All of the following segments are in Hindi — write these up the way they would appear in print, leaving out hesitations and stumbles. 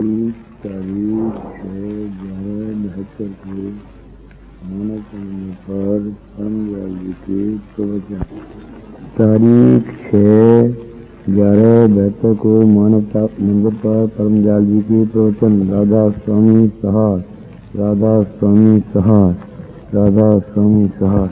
तारीख 6/11/72 को मानव संगम पर परमदयाल जी के प्रवचन। तारीख 6/11/72 को मानवता मंदिर पर परमदयाल जी के प्रवचन। राधा स्वामी सहार, राधा स्वामी सहार, राधा स्वामी सहार।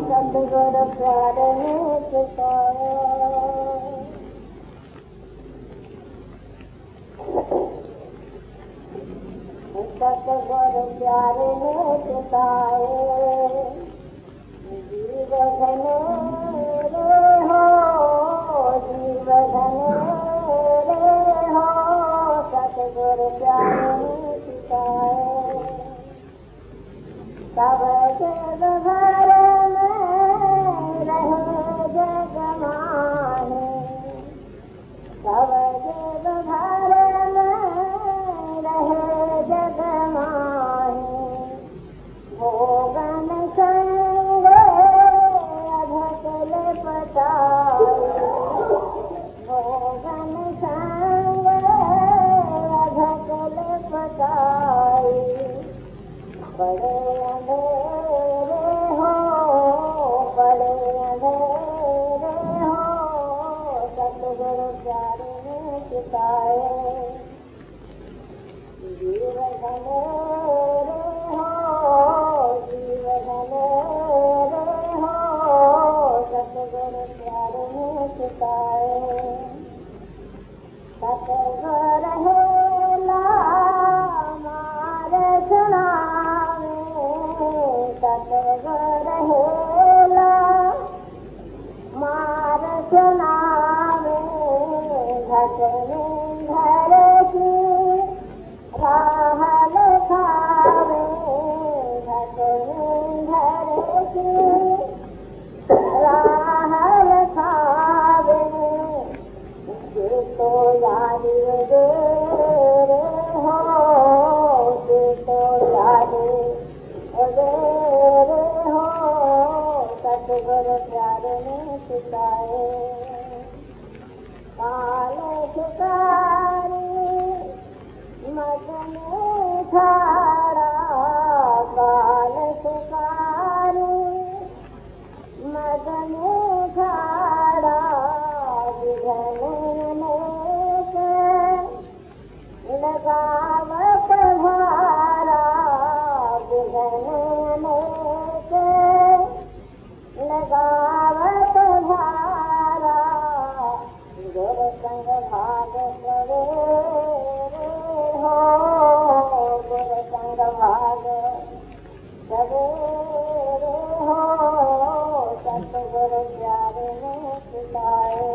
Sat Guru प्यारे ने सिखाया, सतगुरु प्यारे ने सिखाए, जीव घनेरे हो, जीव घनेरे हो, सतगुरु प्यारे ने सिखाए, सब जग भर में रहे जग माहे, सब जग भर में रहे जग माहे, भोगन संग अधकल पटाए, भोगन संग अधकल पटाए, बड़े अंधेरे हो, बड़े अंधेरे हो, सतगुरु प्यारे ने सिखाए, जीव घनेरे हो, जीव घनेरे हो, सतगुरु प्यारे ने सिखाए, सतगुर हेला मारे सुनावे, सतगुर हेला मार सुनावे, घटने घर की राह लिखावे, घटने घर की राह लिखावे, जे तो याद दे रे हो, जे तो याद दे रे हो, सतगुरु प्यारे ने सिखाए, काल शिकारी मदन ठाड़ा, काल शिकारी मदन ठाड़ा, विघ्न से लगावत भारा, विघ्न से लगावत भारा, गुरु संग भाग सवेरे हो, गुरु संग भाग सवेरे हो, सतगुरु प्यारे ने सिखाए,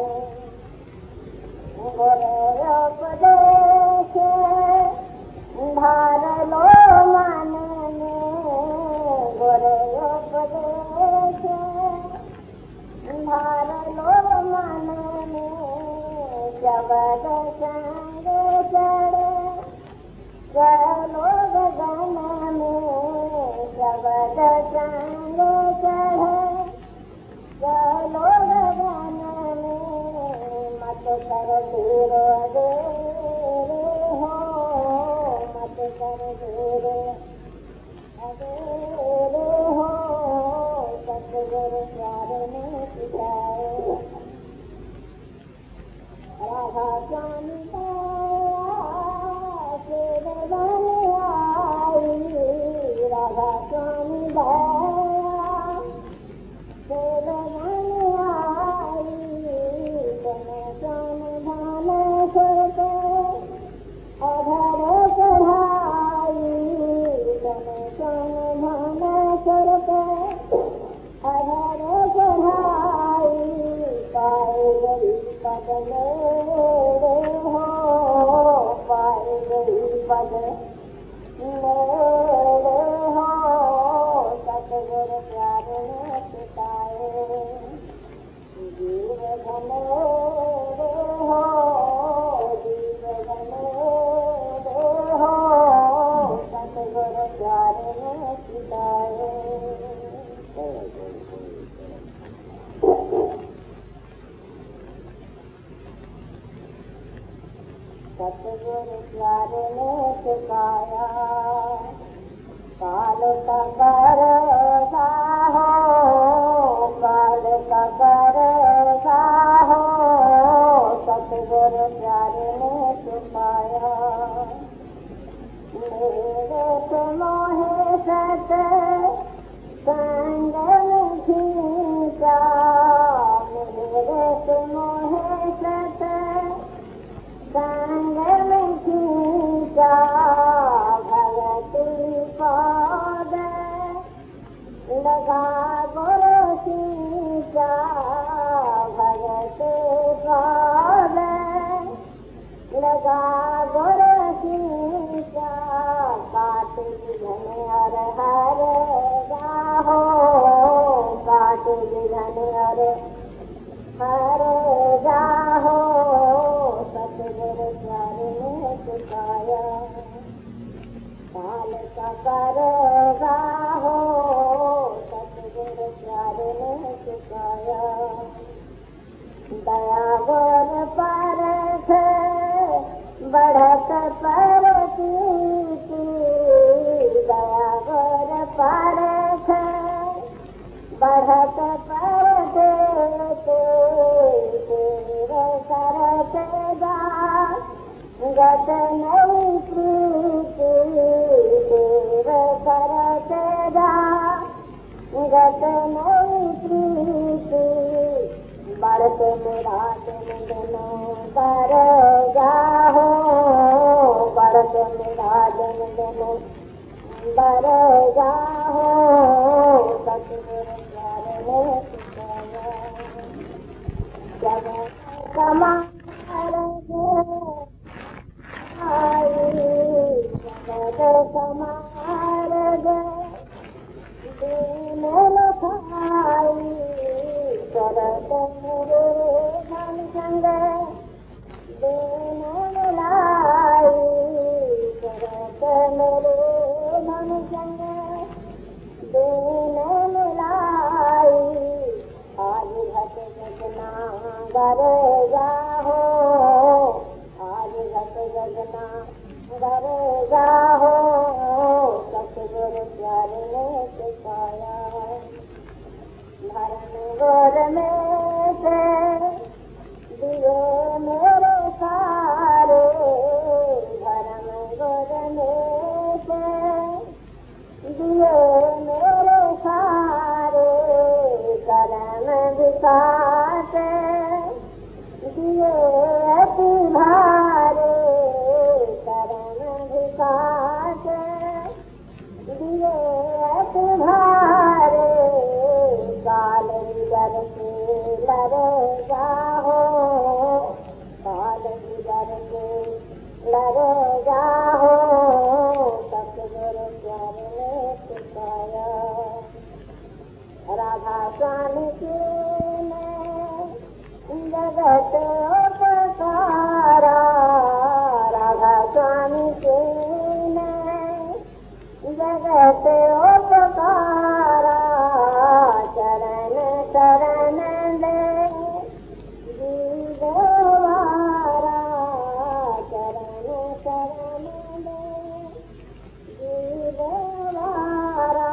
गुरु उपदेश धार लो मन में, गुरु उपदेश धार लो मन में, शबद संग चढ़े चलो गगन में, शबद संग चढ़े चलो गगन में, मत कर दूर दे हो, मत कर दूर अधेरे हो, सतगुरु प्यारे ने सिखाए, राधा स्वामी तेरे बन आई, राधा स्वामी तेरे बन आई, तने सोन धन करके अधर चढ़ाई, तने सोन धन करके अधर चढ़ाई, पाए गई पद मेरे हो, पाए गई पद मेरे हो, सतगुरु प्यारे ने सिखाए, जीव घनेरे हो, जीव घनेरे हो, सतगुरु प्यारे ने सिखाए, सतगुरु प्यारे ने सिखाया, काल का करता हो, काल का करता हो, सतगुरु प्यारे ने सिखाया, मेरे से मोहे सत संग में खींचा, गुरु सीता भगत पावे लगा गुरु सीता कार्तिक धन हर हर जाहो कार्तिक धन हर हर जाहो सतगुरु चरण सिखाया काल का करेगा हो सतगुरु चरण सिखाया दया गुर पर बढ़त पर कीर्ति दया गुर पर बढ़त पर देते तेरे करत जा गत नहीं प्रीति तेरे करत जा गत नहीं प्रीति बढ़त मेरा दिन दिनों कर जाहो बढ़त मेरा दिन दिनों बर जाहो सतगुरु चरण सिखाया जब समार जगत समार दीन लखाई करत मेरे मन संग दीन मिलाई करत मेरे मन संग दीन मिलाई आज घट गगना गर जाहो आज घट गगना गर जाहो सतगुरु चरण सिखाया धर्म गोर में से दिए मेरे सारे धर्म गोर में से दिए मेरे सारे करम विकासे दिए अति भारे करम विकासे दिए अति भारे काल विदर के लरे जाहो काल विदर के लरे जाहो सतगुरु चरण सिखाया राधा स्वामी की जगत उपकारा राधा स्वामी की जगत उपकारा चरण शरण दे जीववारा चरण शरण दे जीववारा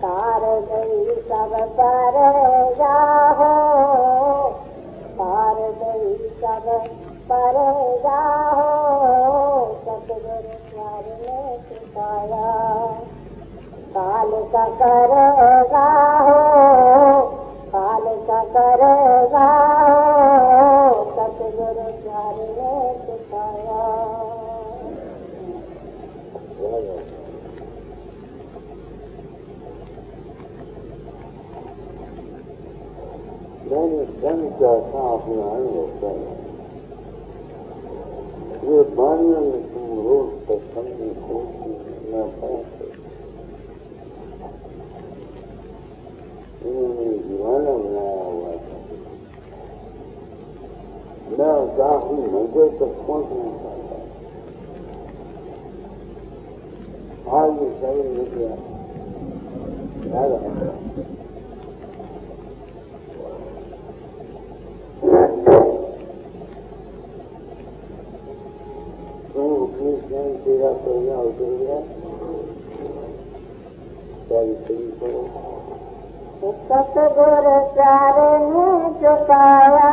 तार गई सब पर जाहो तार गई सब पर जाहो सतगुरु चरण सिखाया काल का करेगा हो काल का करेगा हो सतगुरु चरण सिखाया मैंने धन क्या था अपने आने होता है ये बानियों में तुम रोज तक समझी खोजती न पाते इन्होंने दीवाना बनाया हुआ था मैं काफी मजे तक पहुंच नहीं पाता आज ये सही निकला याद आता तेरा सोना उतर गया सतगुरु चरण झुकाया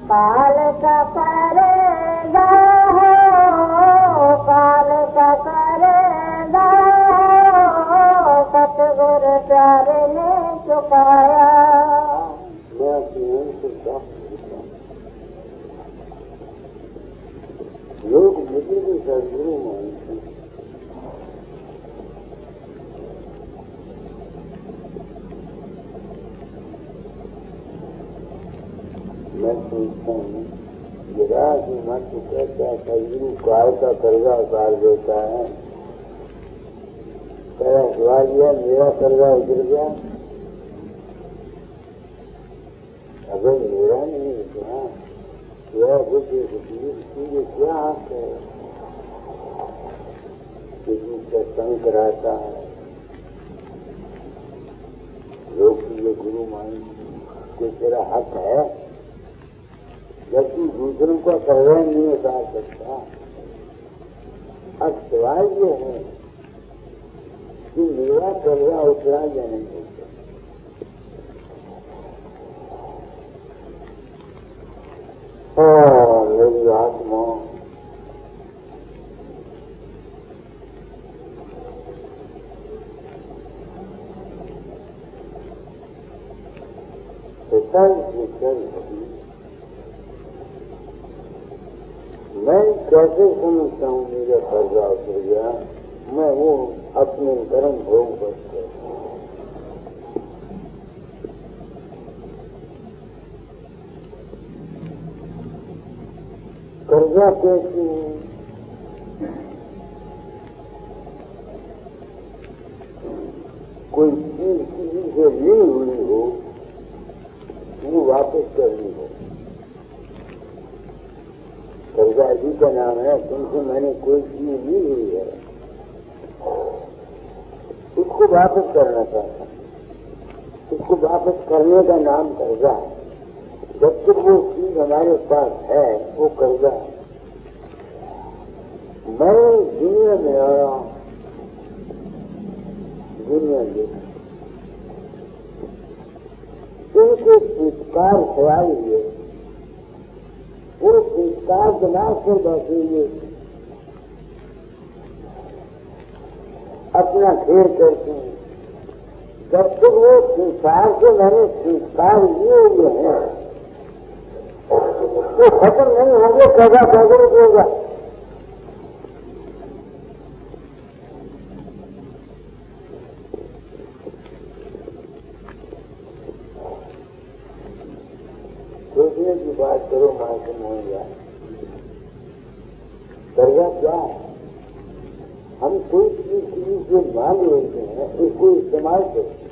काल का करेगा हो काल का करेगा हो सतगुरु चरण झुकाया मैं अपनी लोग मुझे भी सदगुरु मानते मैं सोचता हूँ जरा कि मन तो कहता है सदगुरु काल का कर्जा उतार देता है। तेरा सवाल दिया मेरा कर्जा उतर गया, अगर मेरा नहीं उतरा यह कुछ चीजें क्या हक है। किसी सत्संग कराता है, लोग तुझे गुरु मानेंगे, कि तेरा हक है, जबकि दूसरों का कर्जा नहीं उतार सकता। अब सवाल ये है कि मेरा कर्जा उतरा या नहीं उतरा। मेरी आत्मा मैं कैसे समझता हूँ मेरा कर्जा उतर गया। मैं वो अपने कर्म भोग बचते कर्जा कैसी है। कोई चीज किसी से ली हुई हो वो वापस करनी हो। कर्जा जी का नाम है, तुमसे मैंने कोई चीज ली हुई है, उसको वापस करना चाहता, उसको वापस करने का नाम कर्जा है। जब तक वो चीज हमारे पास है वो कर्जा है। मैं दुनिया में आया, दुनिया देखा, उनके संस्कार सवाल हुए, वो संस्कार बना कर बैठे हुए अपना खेल करते हैं। जब तक वो संसार से मैंने संस्कार लिए हुए हैं वो खत्म नहीं होंगे, कर्जा कैसे रुकेगा। सोचने की बात करो, मालूम हो जाए कर्जा क्या है। हम कोई चीज किसी से मांग लेते हैं, उसको इस्तेमाल करते हैं।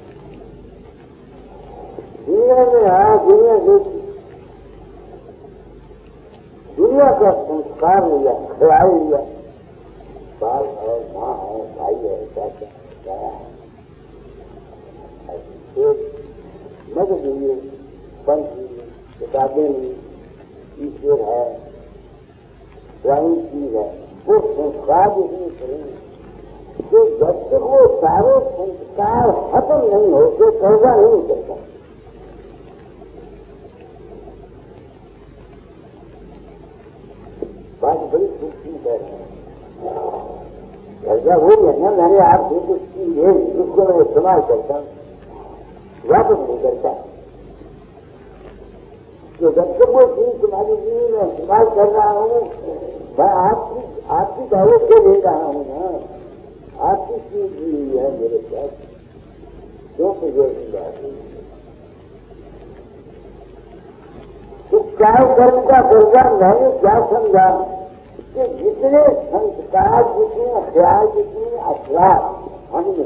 दुनिया में आया, दुनिया देखी, दुनिया का संस्कार लिया, ख्याल लिया, बाप है, माँ है, भाई है, चाचा है, मदद लिए, पंच लिए, किताबें ली, ईश्वर है, स्वामी चीज है, वो संस्कार जितने करेंगे तो जब तक वो सारे संस्कार खत्म नहीं होते कर्जा नहीं करता। बात बड़ी सूक्ष्म कह रहे हैं। कर्जा वो है ना, मैंने आपसे कुछ चीज है जिसको मैं इस्तेमाल करता हूँ, वापस नहीं करता। तो जब तक वो चीज तुम्हारी जीवन में इस्तेमाल कर रहा हूँ, मैं आपकी दौलत से ले रहा हूँ ना, आपकी चीज हुई है मेरे साथ, क्यों बात है। तो क्या कर्म का कर्जा मैंने क्या समझा कि जितने संस्कार, जितने ख्याल, जितने अखलाक हमने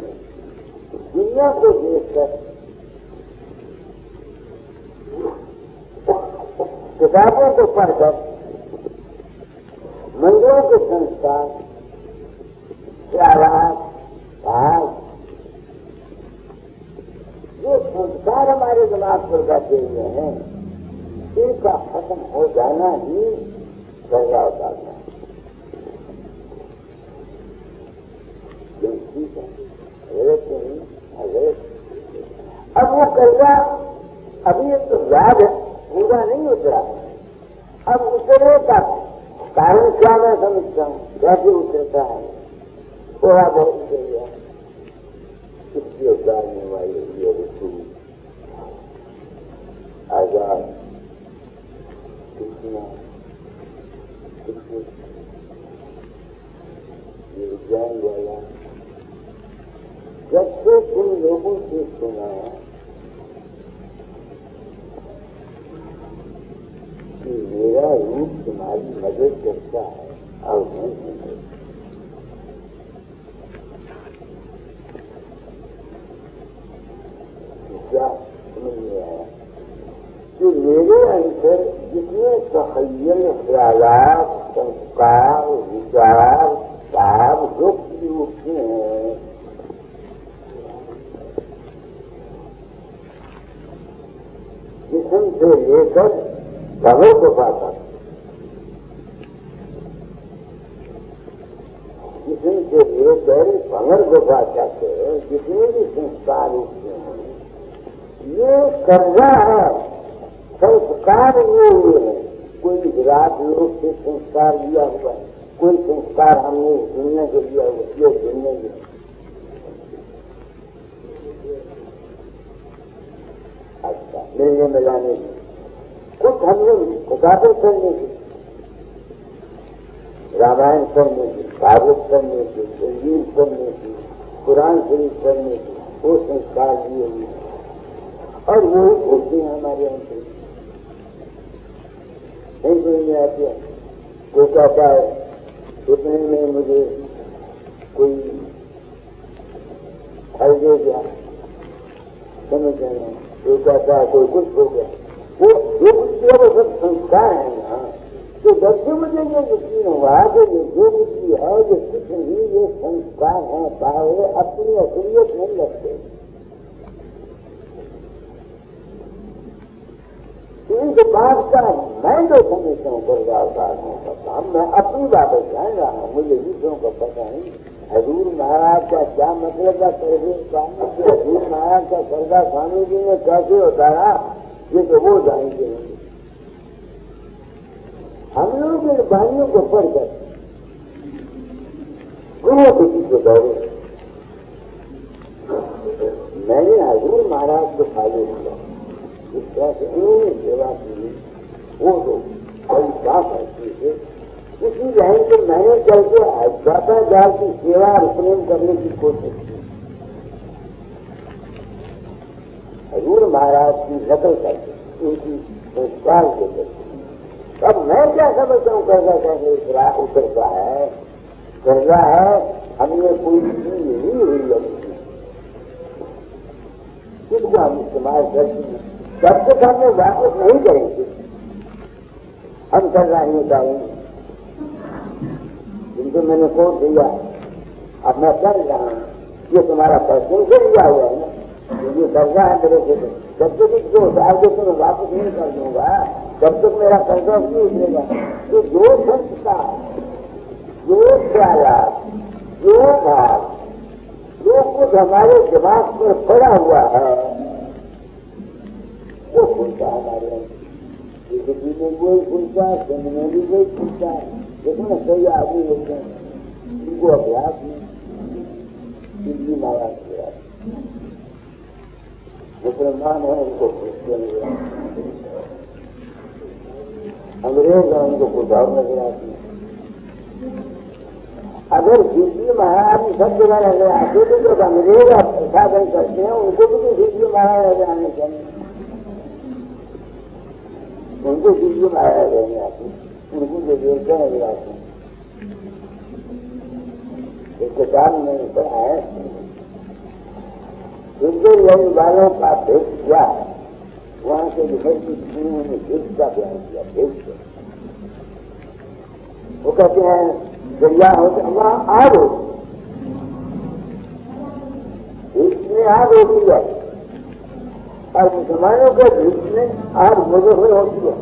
दुनिया को देखकर, किताबों को पढ़कर, मंदिरों के संस्कार, ख्यालात, भाव, जो संस्कार हमारे दिमाग पर बैठे हुए हैं, इनका खत्म हो जाना ही कर्जा उतारना है। ठीक है, गलत नहीं, गलत। अब वो कर्जा अभी तो याद है, पूरा नहीं उतरा। अब उतरने का कारण क्या मैं समझता हूँ, कैसे उतरता है, थोड़ा बहुत उतर गया, इसकी उतारने वाले ये वस्तु आजाद ये विज्ञान वाला जब से तुम लोगों से सुना झूठ तुम्हारी मदद करता है और मैं नहीं। क्या समझ में आया कि मेरे अंदर जितने तखय्युल, ख्यालात, संस्कार, विचार, भाव जो उठते हैं, जिसम से लेकर भगव को पाता, जिसम से लेकर भंगर को पाता से जितने भी संस्कार उठते हैं, ये कर्जा है, संस्कार लिए हुए हैं। कोई विराट लोग से संस्कार लिया हुआ है, कोई संस्कार हमने सुनने के लिया हुआ, ये सुनने के अच्छा मिलने मिलाने की, कुछ हमने किताबें पढ़ने की, रामायण पढ़ने की, भागवत पढ़ने की, इंजील पढ़ने की, कुरान शरीफ पढ़ने की, वो संस्कार लिए हुए और वो होते हैं हमारे अंदर। नहीं समझ में आती है। कोई कहता है इतने में मुझे कोई फल दे दिया, समझ रहे, कोई कहता है कोई कुछ हो गया, वो जो कुछ किया वो सब संस्कार है ना। तो जब से मुझे ये यकीन हुआ कि ये जो कुछ भी है ये कुछ नहीं, ये संस्कार है, चाहे अपनी असलियत नहीं लगते। इनके बाद का मैं जो समझता हूँ परिवार नहीं पता, मैं अपनी बातें जान रहा हूँ, मुझे दूसरों को पता नहीं। हजूर महाराज का क्या मतलब था, हजूर महाराज का सरदार स्वामी जी ने कैसे उतारा, ये तो वो जानेंगे। हम लोग इन बानियों को पढ़कर गुरुओं के पीछे दौड़े। मैंने हजूर महाराज को खाली किया, इस तरह से उन्होंने सेवा की, वो तो बड़ी बात ऐसी है। उसी लाइन को मैंने करके दाता जाल की सेवा और प्रेम करने की कोशिश की, हजूर महाराज की नकल करके, उनकी संस्कार के करके। अब मैं क्या समझता हूँ, कर्जा कैसे उतरता है? कर्जा है हमने कोई चीज नहीं हुई अपनी, किसको हम इस्तेमाल करते हैं, सब कुछ हमने वापस नहीं करेंगे, हम कर्जा नहीं उतारेंगे। जिनको मैंने कोट दिया, अब मैं कर रहा हूँ, ये तुम्हारा पैसे से लिया हुआ है ना, ये कर्जा है मेरे से, जब तक इसको उतार दो तो मैं वापस नहीं कर दूंगा, जब तक मेरा कर्जा नहीं उतरेगा। तो जो संस्कार, जो ख्यालात, जो भाव, जो कुछ हमारे दिमाग पर पड़ा हुआ है, वो खुलता है हमारे अंदर। किसी में कोई खुलता है, संग में भी कोई खुलता है। देखो ना, कई आदमी होते हैं उनको अभ्यास में हिंदी महाराज किया, मुसलमान है उनको क्रिश्चियन नजर, अंग्रेज है उनको कुछ और नजर आती है। अगर हिंदी महाराज सब जगह नजर आते तो जब अंग्रेज प्रसादन करते हैं उनको भी तो हिंदी महाराज नजर आने चाहिए, उनको हिंदी महाराज रहने आती, उनको जो देवता नजर आते हैं। एक किताब में पढ़ा है, हिंदू रहने वालों का भेद क्या है, वहां से लिखर की उन्होंने भेद का बयान किया। भेद वो कहते हैं दरिया होते वहां आग होती, इसमें आग होती है, और मुसलमानों के भेद में आग मुजफ्फर होती है।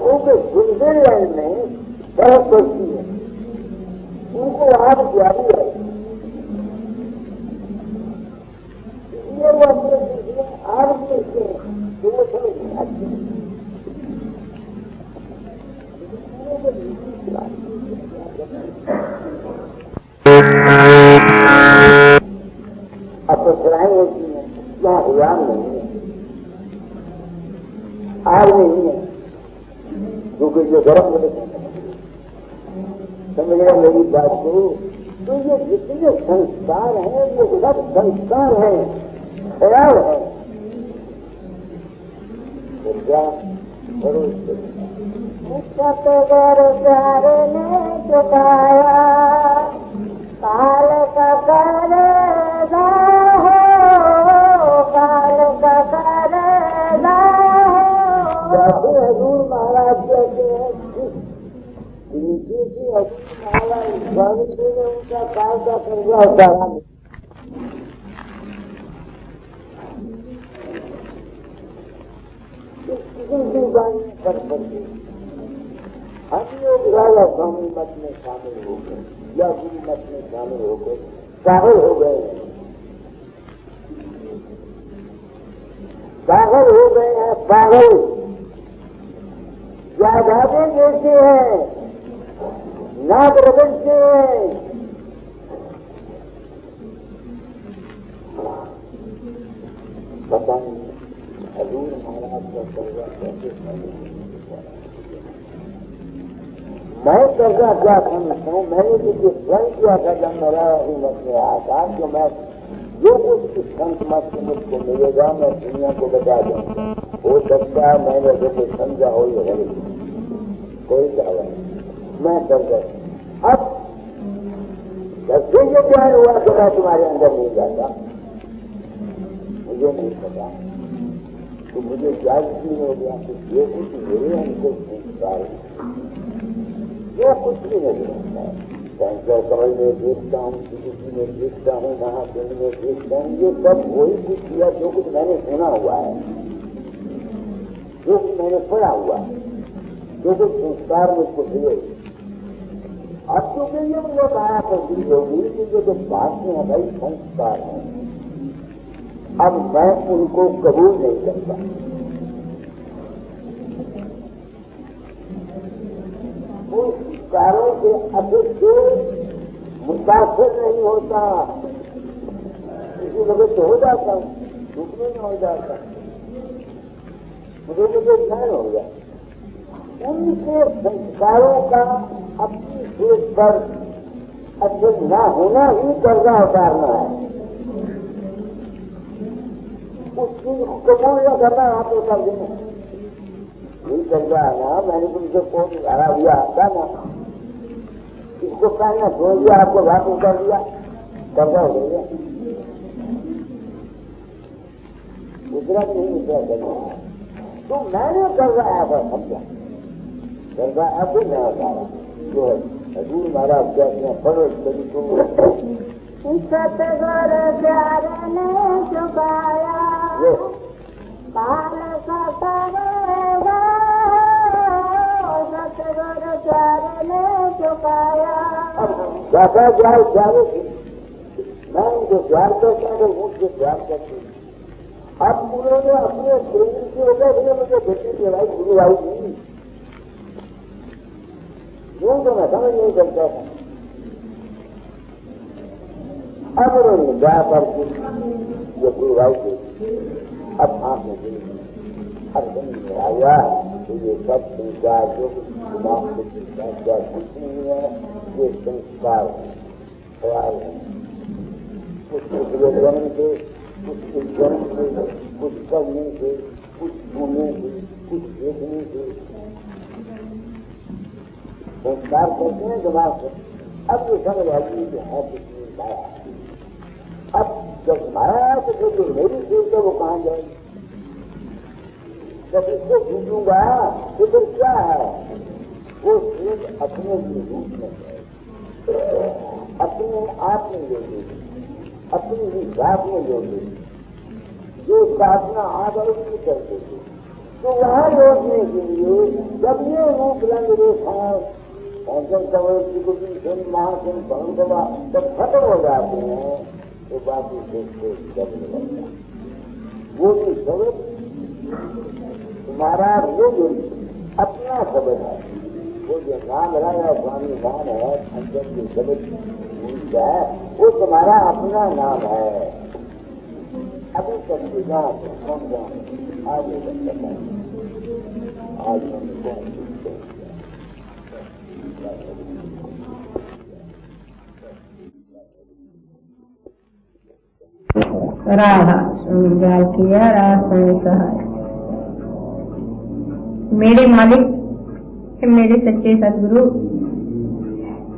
उनके सुंदर लाइन में बर्फ पड़ती है, उनको आग प्यारी है, इसलिए वो अपने आग में जो समझ नहीं आती। अब तो सराहें होती हैं, यहाँ हुआ नहीं है, आग नहीं है, क्योंकि जो गर्म होते समझ रहे मेरी बात को। तो ये जितने संस्कार हैं ये सब संस्कार हैं, ख्याल है, तो क्या करो सतगुर प्यार ने चुकाया काल का करेगा हो काल का करेगा हो। हजूर महाराज कहते हैं नीचे की हजूर महाराज स्वामी जी ने उनका काल का कर्जा उतारा नहीं। कर करके हम लोग राजा स्वामी मत में शामिल हो गए या गुरु मत में शामिल हो गए, पागल हो गए, पागल हो गए हैं, पागल यादादे जैसे हैं, नाग रगड़ते हैं। पता नहीं हजूर महाराज का कर्जा कैसे मैं कर्जा क्या समझता हूँ। मैंने तो स्वयं किया था जब मेरा मत में आया था कि मैं जो कुछ इस संत मत से मुझको मिलेगा मैं दुनिया को बता दूंगा। हो सकता है मैंने जो कुछ समझा हो ये गलत, कोई दावा नहीं। मैं कर्जा अब कैसे ये ज्ञान हुआ कि मैं तुम्हारे अंदर नहीं जाता मुझे नहीं पता। तो मुझे क्या यकीन हो गया कि जो कुछ मेरे अंदर संस्कार जो कुछ भी नहीं रहता है, कैंसर कवल में देखता हूँ, किसी में देखता हूँ, महाकुंभ में देखता हूँ, ये सब वही कुछ किया जो कुछ मैंने सुना हुआ है, जो कुछ मैंने पढ़ा हुआ है, जो कुछ संस्कार मुझको मिले। अब क्योंकि ये मुझे माया तब्दील होगी क्योंकि जो बात में है भाई संस्कार है, अब मैं उनको कबूल नहीं करता। उन संस्कारों के अधिक से मुतासिर नहीं होता, किसी वजह से हो जाता हूँ, दुखने में हो जाता, मुझे ध्यान हो गया। उनके संस्कारों का अपनी सोच पर अच्छे न होना ही कर्जा उतारना है। उस चीज को कबूल न करना आप तो कर देना यही कर्जा है ना। मैंने तुमसे कौन हरा दिया आता ना, इसको कहना छोड़ दिया, आपको वापस कर दिया, कर्जा हो गया। दूसरा नहीं दूसरा करना तो मैंने कर्जा आया था समझा, कर्जा अब भी मैं उतारा जो है हजूर महाराज कहते हैं पढ़ो कभी को सतगुर प्यार ने चुकाया काल का करेगा सतगुर प्यार ने चुकाया। ज्यादा प्यार प्यारे मैं उनको प्यार करता हूँ तो मुझसे प्यार करती हूँ। अब उन्होंने अपने प्रेम से होकर भी मुझे बेटी के भाई गुरु भाई दी, यूं तो मैं समझ नहीं सकता था। अब उन्होंने जा करके ये गुरु भाई थे, अब आंख में गिरी, अब समझ में आया तो ये सब संस्कार जो दिमाग से संस्कार कुछ नहीं है, ये संस्कार ख्याल है। कुछ जन्म से, कुछ जन्म से, कुछ करने से, कुछ सुनने से, कुछ देखने से संस्कार करते हैं दिमाग से। अब ये समझ आती है है कुछ नहीं माया। अब जब माया तो फिर जो मेरी सोच है वो कहाँ जाएगी? जब इसको पूछूंगा तो फिर क्या है? वो सोच अपने रूप में है, अपने आप में जोड़ेगी, अपनी ही जात में जोड़ेगी, जो साधना आदर की कर देगी। तो वहां जोड़ने के लिए जब ये रूप रंग रेखा पंचम कवच महासन परंपरा जब खत्म हो जाते हैं तो बाकी सोच करने लगता। वो भी शब्द तुम्हारा वो जो अपना शब्द है, वो जो नाम राजा स्वामी नाम है, अंदर जो शब्द है वो तुम्हारा अपना नाम है। अभी तक बिना समझा आगे बढ़ता है। आज हम राधा स्वामी दयाल की राधा स्वामी सहाय। मेरे मालिक मेरे सच्चे सदगुरु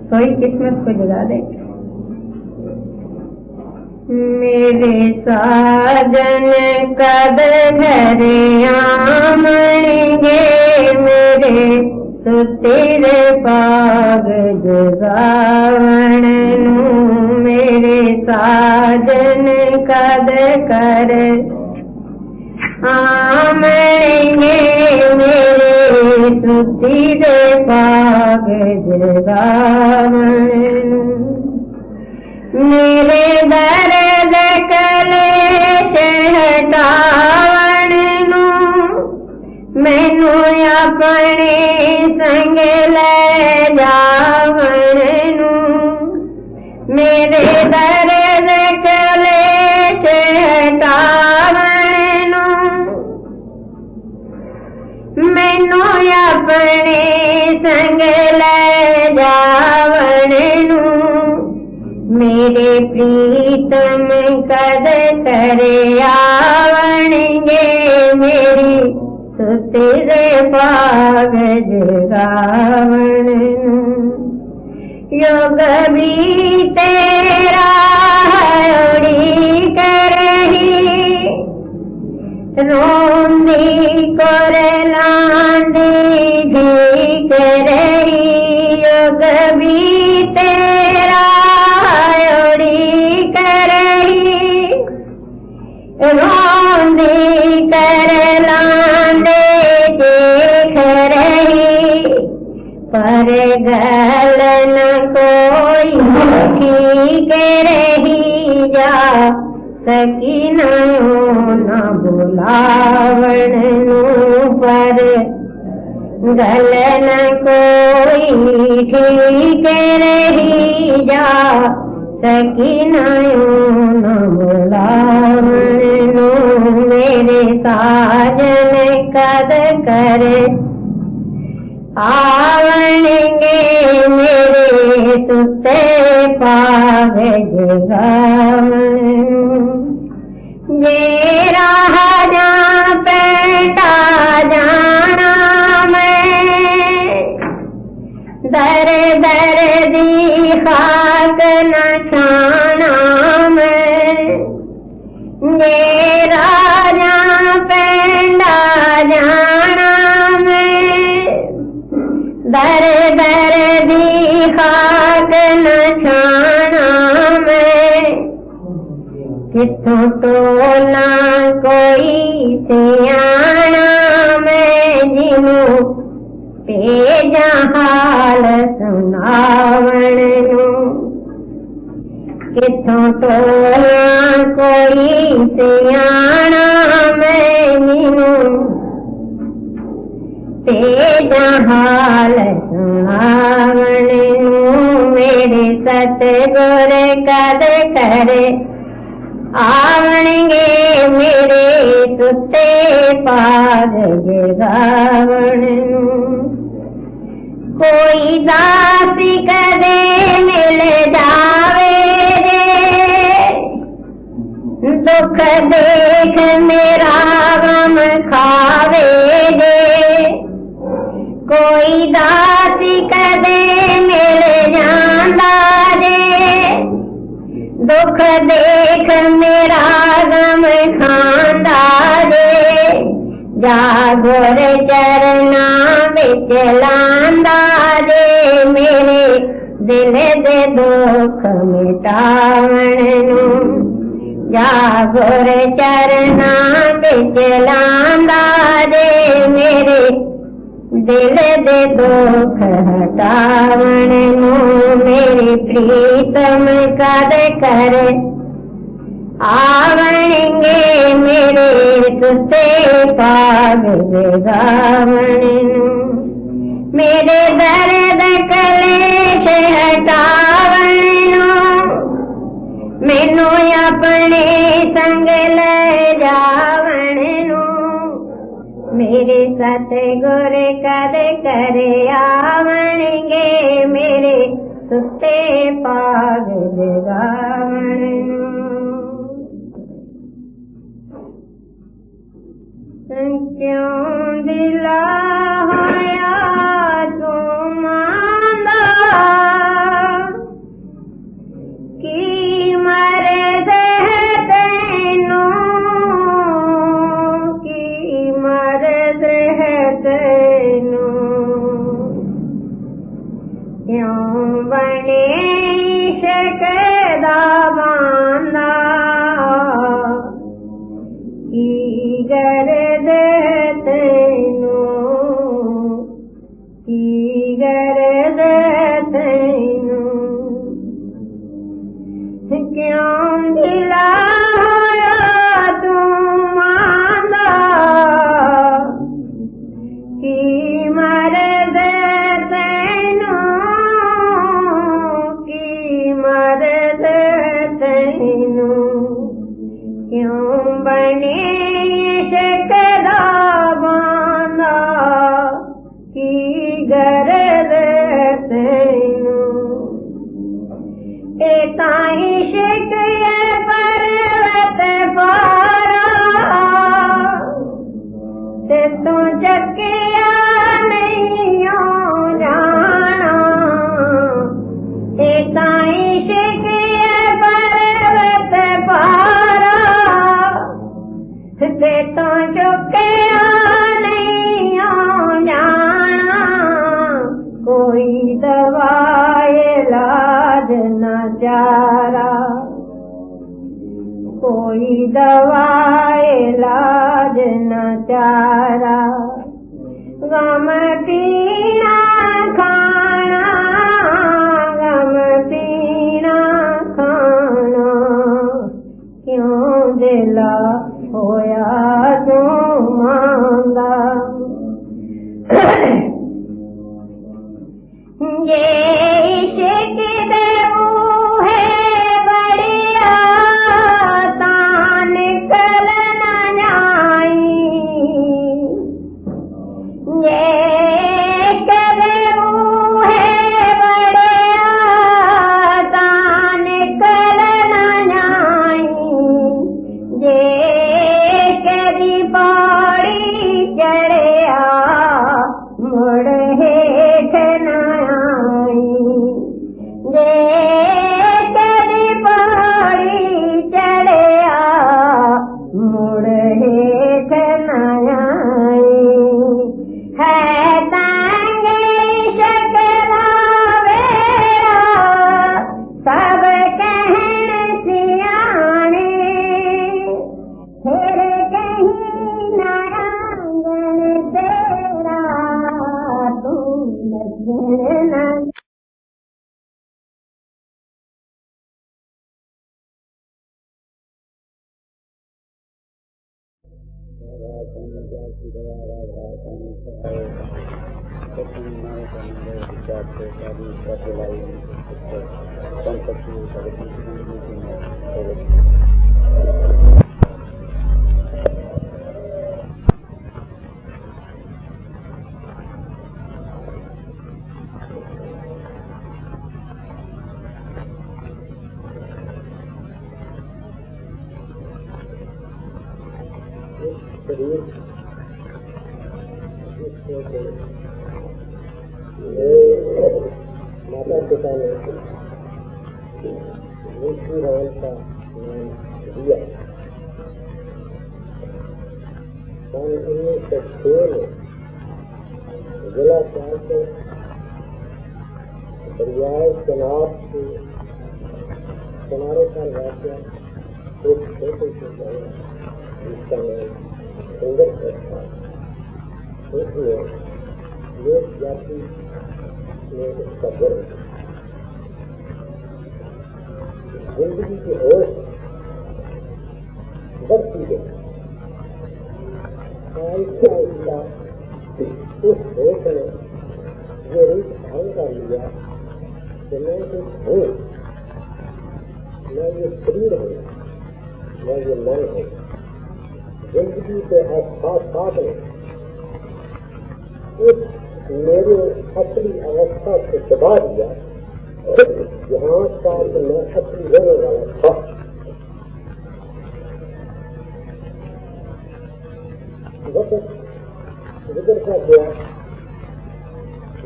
सोई किस्मत को जगा दे। मेरे साजन कद घर आमणगे मेरे सुतेरे पाग जगावण नू। मेरे साजन कद कर आमणगे मेरे सुतेरे पाग जगावण नू। मेरे दर्द कलेश हटावण नू मैनू अपने संग ले जावण नू। मेरे दर्द कलेश हटावण नू मैनू अपने संग ले जावण नू। मेरे प्रीतम कद करे आवणगे मेरी सुतेरे पाग जगावण नू। योग भी तेरा उड़ी करही रोंदी कोर लांदी ढीक रही। योग भी तेरा रोंदी कर लांदे देख रही पर गल न कोई ठीक रही जा सकी न बुलावण नू। पर गल न कोई ठीक रही जा सकी न बुलावण नू। मेरे साजन कद कर आवणगे मेरे सुते पाग जगावण नू। जे राह जा पैंडा जाना मैं दर दर दी खाक न छाना मैं। जे राजा पैंडा जाना मैं दर दर दी खाक न छाना मैं। किथों टोला कोई सियाना मैं जिनू भेजा हाल सुनावण नू। किथों टोला कोई सियाना मैं जिनू भेजा हाल सुनावण नू। मेरे सतगुर कद करे आवणगे मेरे सुते पाग जगावण नू। कोई दासी कदे मिल जावे रे दुख देख मेरा गम खावे रे। कोई दासी कदे मिल जांदा रे दुख देख मेरा गम खांदा रे। जागोर चरना बिच लांदा रे मेरे दिल दे दुख मिटावण नू। जागोर चरना बिच लांदा रे मेरे दिल दे दुख हटावण नू। मेरी प्रीतम कद कर आवणगे मेरे सुते पाग जगावण नू। मेरे दर्द कलेश हटावण नू मैनू अपने संग ले जावण नू। मेरे सतगुर कद करे आवणगे मेरे सुते पाग जगावण नू। क्यों दिला तो चुके नहीं हो जाना, कोई दवाई इलाज न चारा, कोई दवाई इलाज न चारा। गम पीना खाना, गम पीना खाना, क्यों दिला होया तू मांगा। ये इश्क देवू है बढ़िया, तान कल न जाई। ये देवू है बढ़िया, तान कल न जाई। ये कदी पौड़ी चढ़िया, मुड़ हेठ न आई। ये कदी पौड़ी चढ़िया, मुड़ हेठ न आई। है तांगे शकला वेरा, सब कहन सियाने। फिर कहीं नारायण तेरा, तू नजर न। माता पिता ने मुंशी राम का नाम दिया। 1906 में जिला के दरियाए चनाब के किनारे पर वाक़या एक छोटे से गाँव जिसका नाम सुंदरगढ़ था, उसमें लोक जाति में उसका जन्म। जिंदगी की होश बढ़ती गई, आहिस्ता आहिस्ता उस होश ने ये रूप धारण कर लिया कि मैं कुछ हूँ, मैं ये शरीर हूँ, मैं ये मन हूँ। जिंदगी के एहसास ने उस मेरे असली अवस्था को दबा दिया, यहाँ का कि मैं असली रहने वाला था। वक्त गुजरता गया,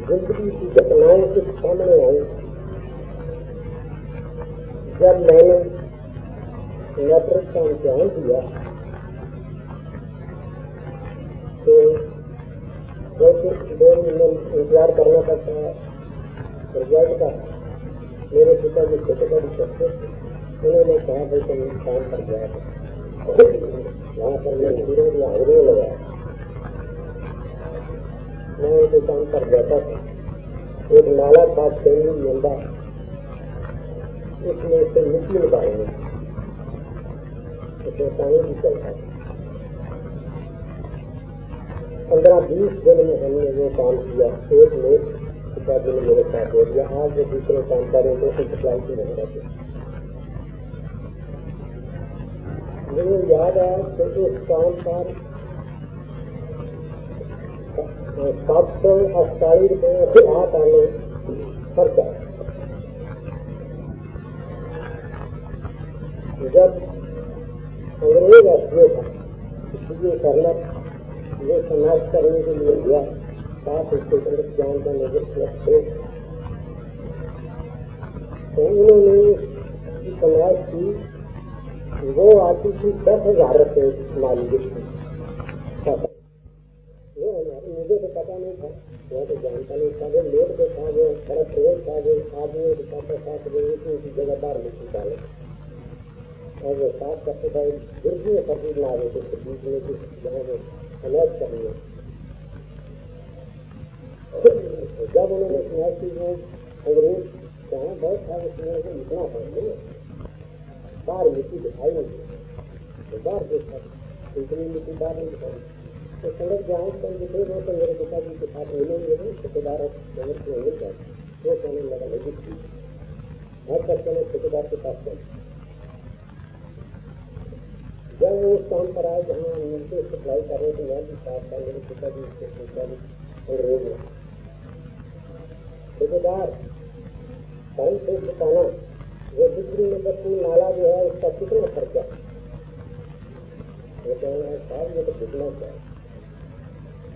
जिंदगी की घटनाएं कुछ सामने आई। जब मैंने मैट्रिक का इम्तिहान दिया तो जैसे 2 महीने इंतजार करना पड़ता है रिजल्ट का। मेरे पिता जी छोटे बड़ी करते, उन्होंने कहा भाई तुम काम पर गया था, वहाँ पर मैं हीरो या हीरो लगाया। मैं उनके काम पर जाता था, एक नाला था सेंडी लंबा, उसमें से मिट्टी निकालनी, उसमें पानी भी चलता था। 15-20 दिन में हमने वो काम किया। एक लोग पिताजी ने मेरे साथ हो दिया। आज वो दूसरे काम करें तो सप्लाई की नहीं रहती। मुझे याद आया कि उस काम पर 748 रुपये से 8 आने खर्चा। जब अंग्रेज राष्ट्रीय था, इसलिए करना ये समाज करने के लिए दिया, साथ उसके ज्ञान का नेतृत्व थे। तो उन्होंने समाज की वो आती थी 10,000 रुपये मालिक थी, था, वो तो जानता नहीं था, वो लेट के था, वो बड़ा प्रेम था, वो आदमी दिखाता था कि उसी जगह बाहर निकल डाले और वो साफ करते थे गिरजी में सर्दी ला रहे थे बीच में जिस जगह में अलग करेंगे। जब उन्होंने सुना कि वो अंग्रेज जहाँ बहुत था उसमें इतना पहुंचे बाहर मिट्टी दिखाई नहीं, बाहर देखा इतनी मिट्टी बाहर नहीं दिखाई, तो सड़क जहाँ पर थे वो तो मेरे पिताजी के साथ मिलेंगे ठेकेदार नगर से मिल जाए, वो कहने लगा लगी थी हर बच्चे ने ठेकेदार के पास चल। जब वो उस काम पर आए जहाँ मिलते सप्लाई कर रहे थे यहाँ भी साफ था, मेरे पिताजी उसके पिताजी अंग्रेज में ठेकेदार टाइम से बताना वो बिजली नंबर 3 नाला जो है उसका कितना खर्चा, वो कहना है साहब ये तो कितना क्या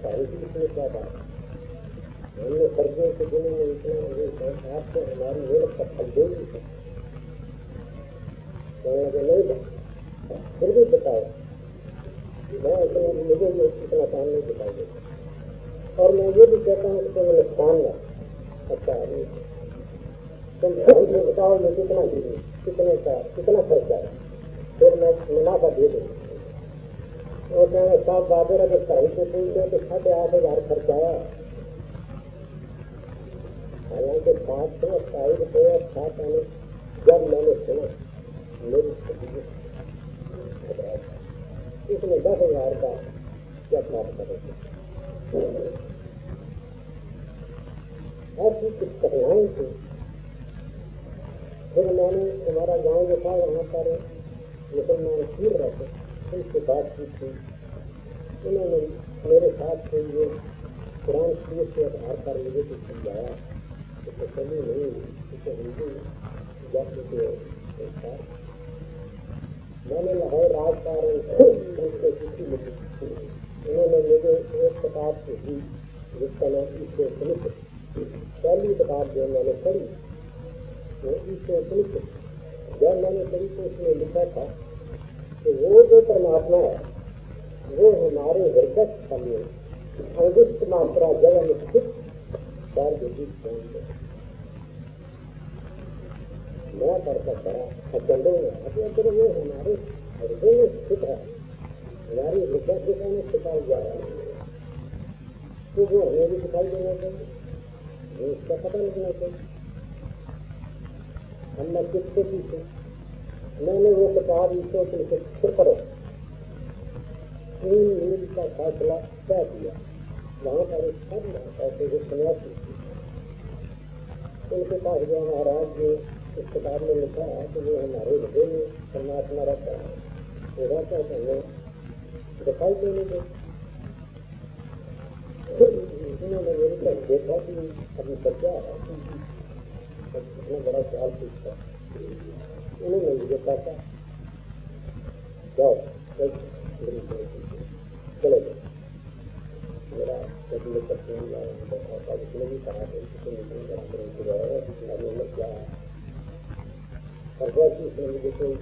सारी इसमें क्या बात, हमने खर्चे के दिनों में इतना आपको हमारी मेहनत का फल देगी कहने लगे नहीं था, फिर भी बताओ मैं इतना मुझे ये इतना काम नहीं बताइए और मैं ये भी कहता हूँ कि मैंने नुकसान ना अच्छा आदमी तुम बैंक में बताओ ये कितना दीजिए कितने का कितना खर्चा है, फिर मैं मुनाफा दे दूँगा। और मैंने साफ बातें अगर साहिब से पूछते तो 8,500 खर्चा आया, हालांकि 500 रुपये साथ आने जब मैंने सुना मेरी इसमें 10,000 का क्या प्राप्त करेंगे, ऐसी कुछ कठिनाई थी। फिर मैंने हमारा गांव जो था वहाँ पर मुसलमान पीर रहते उनसे बातचीत की, उन्होंने मेरे साथ से ये कुरान शरीफ के आधार पर मुझे कुछ समझाया तो चली नहीं इसे हिंदी जाति के संस्कार मैंने लाहौर राजपाल उनसे चिट्ठी लिखी, उन्होंने मुझे एक किताब की दी जिसका नाम ईश्वर उपनिषद, पहली किताब जो मैंने पढ़ी वो ईश्वर उपनिषद। जब मैंने पढ़ी तो उसमें लिखा था कि वो जो परमात्मा है वो हमारे हृदय स्थल में अंगुष्ठ मात्रा जगह में स्थित चार विद्युत है। मैं करता बड़ा अचंडे में अगर वो हमारे हृदय में स्थित है, हमारी हृदय दिशा में छिपा जा रहा है तो वो हमें भी दिखाई देना चाहिए, वो उसका पता लगना चाहिए। हम मैं किसके पीछे मैंने वो किताब ईश्वर के फिर पढ़ो 3 मिनट का फैसला तय किया। वहाँ पर एक सब ऐसे जो सन्यासी उनके पास जो महाराज जी इस किताब में लिखा है कि वो हमारे हृदय में परमात्मा रहता है, वो रहता है हमें दिखाई देने के। उन्होंने मेरे तक देखा कि अभी तक क्या है, इतना बड़ा सवाल पूछता, उन्होंने मुझे कहा जाओ चले गए। मेरा कभी करते हैं उसने भी कहा क्या है और वैसे उसने मुझे कोई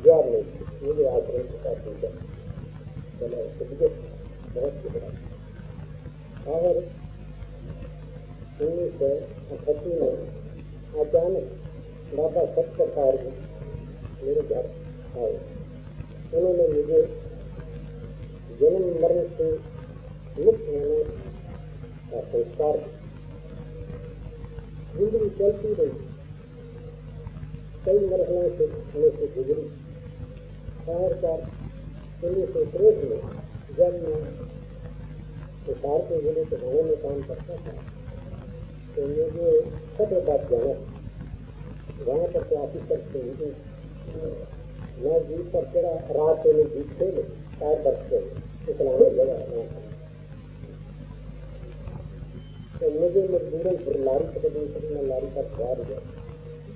जवाब नहीं दी, मुझे आश्रम के साथ पूछा चलो बहुत बड़ा। और 1938 में अचानक बाबा सत्प्रसाद जी मेरे घर आए, उन्होंने मुझे जन्म मरण से मुक्त होने का संस्कार जिंदगी चलती रही, कई मरहलों से गुजरी। आखिरकार 1963 में जब मैं हुशारपुर जिले के थाने में काम करता था तो मुझे फतेहाबाद जाना, वहाँ पर तो ऑफिसर थे, मैं जीप पर चढ़ा, रात में जीप खेले 4 बरस इतना जगह तो मुझे मजबूरन फिर लारी पकड़नी, मैं लारी पर सवार हो गया,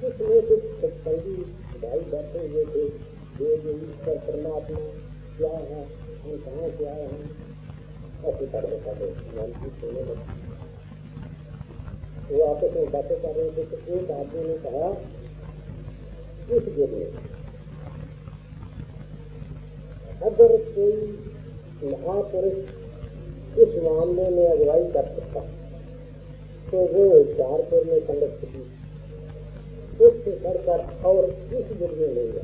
जिसमें कुछ सत्संगी भाई बैठे हुए थे जो ईश्वर परमात्मा क्या है, हम कहाँ से आए हैं, ऐसी तरह का सोने लगे। वो आपस में बातें कर रहे थे तो एक आदमी ने कहा इस युग में अगर कोई महापुरुष इस मामले में अगुवाई कर सकता तो वो चारपुर में पंडित थी उससे बढ़कर और इस युग में नहीं है,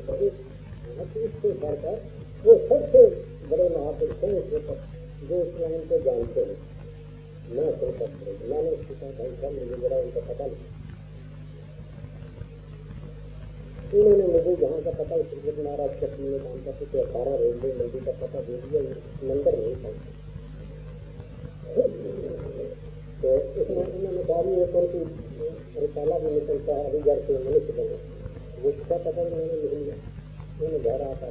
इससे बढ़कर वो सबसे बड़े महापुरुष हैं जो इस लाइन को जानते हैं। मैं मैंने उसके साथ भाई साहब मुझे जरा उनका पता नहीं, उन्होंने मुझे जहाँ का पता श्रीपति महाराज कश्मीर में काम करते थे 18 रेलवे मंडी का पता दे दिया, नंबर नहीं था। तो इसमें उन्होंने सारी एक और की रिसाला भी निकलता है हरिजन से मनुष्य बने, उसका पता उन्होंने लिख लिया। उन्होंने घर आता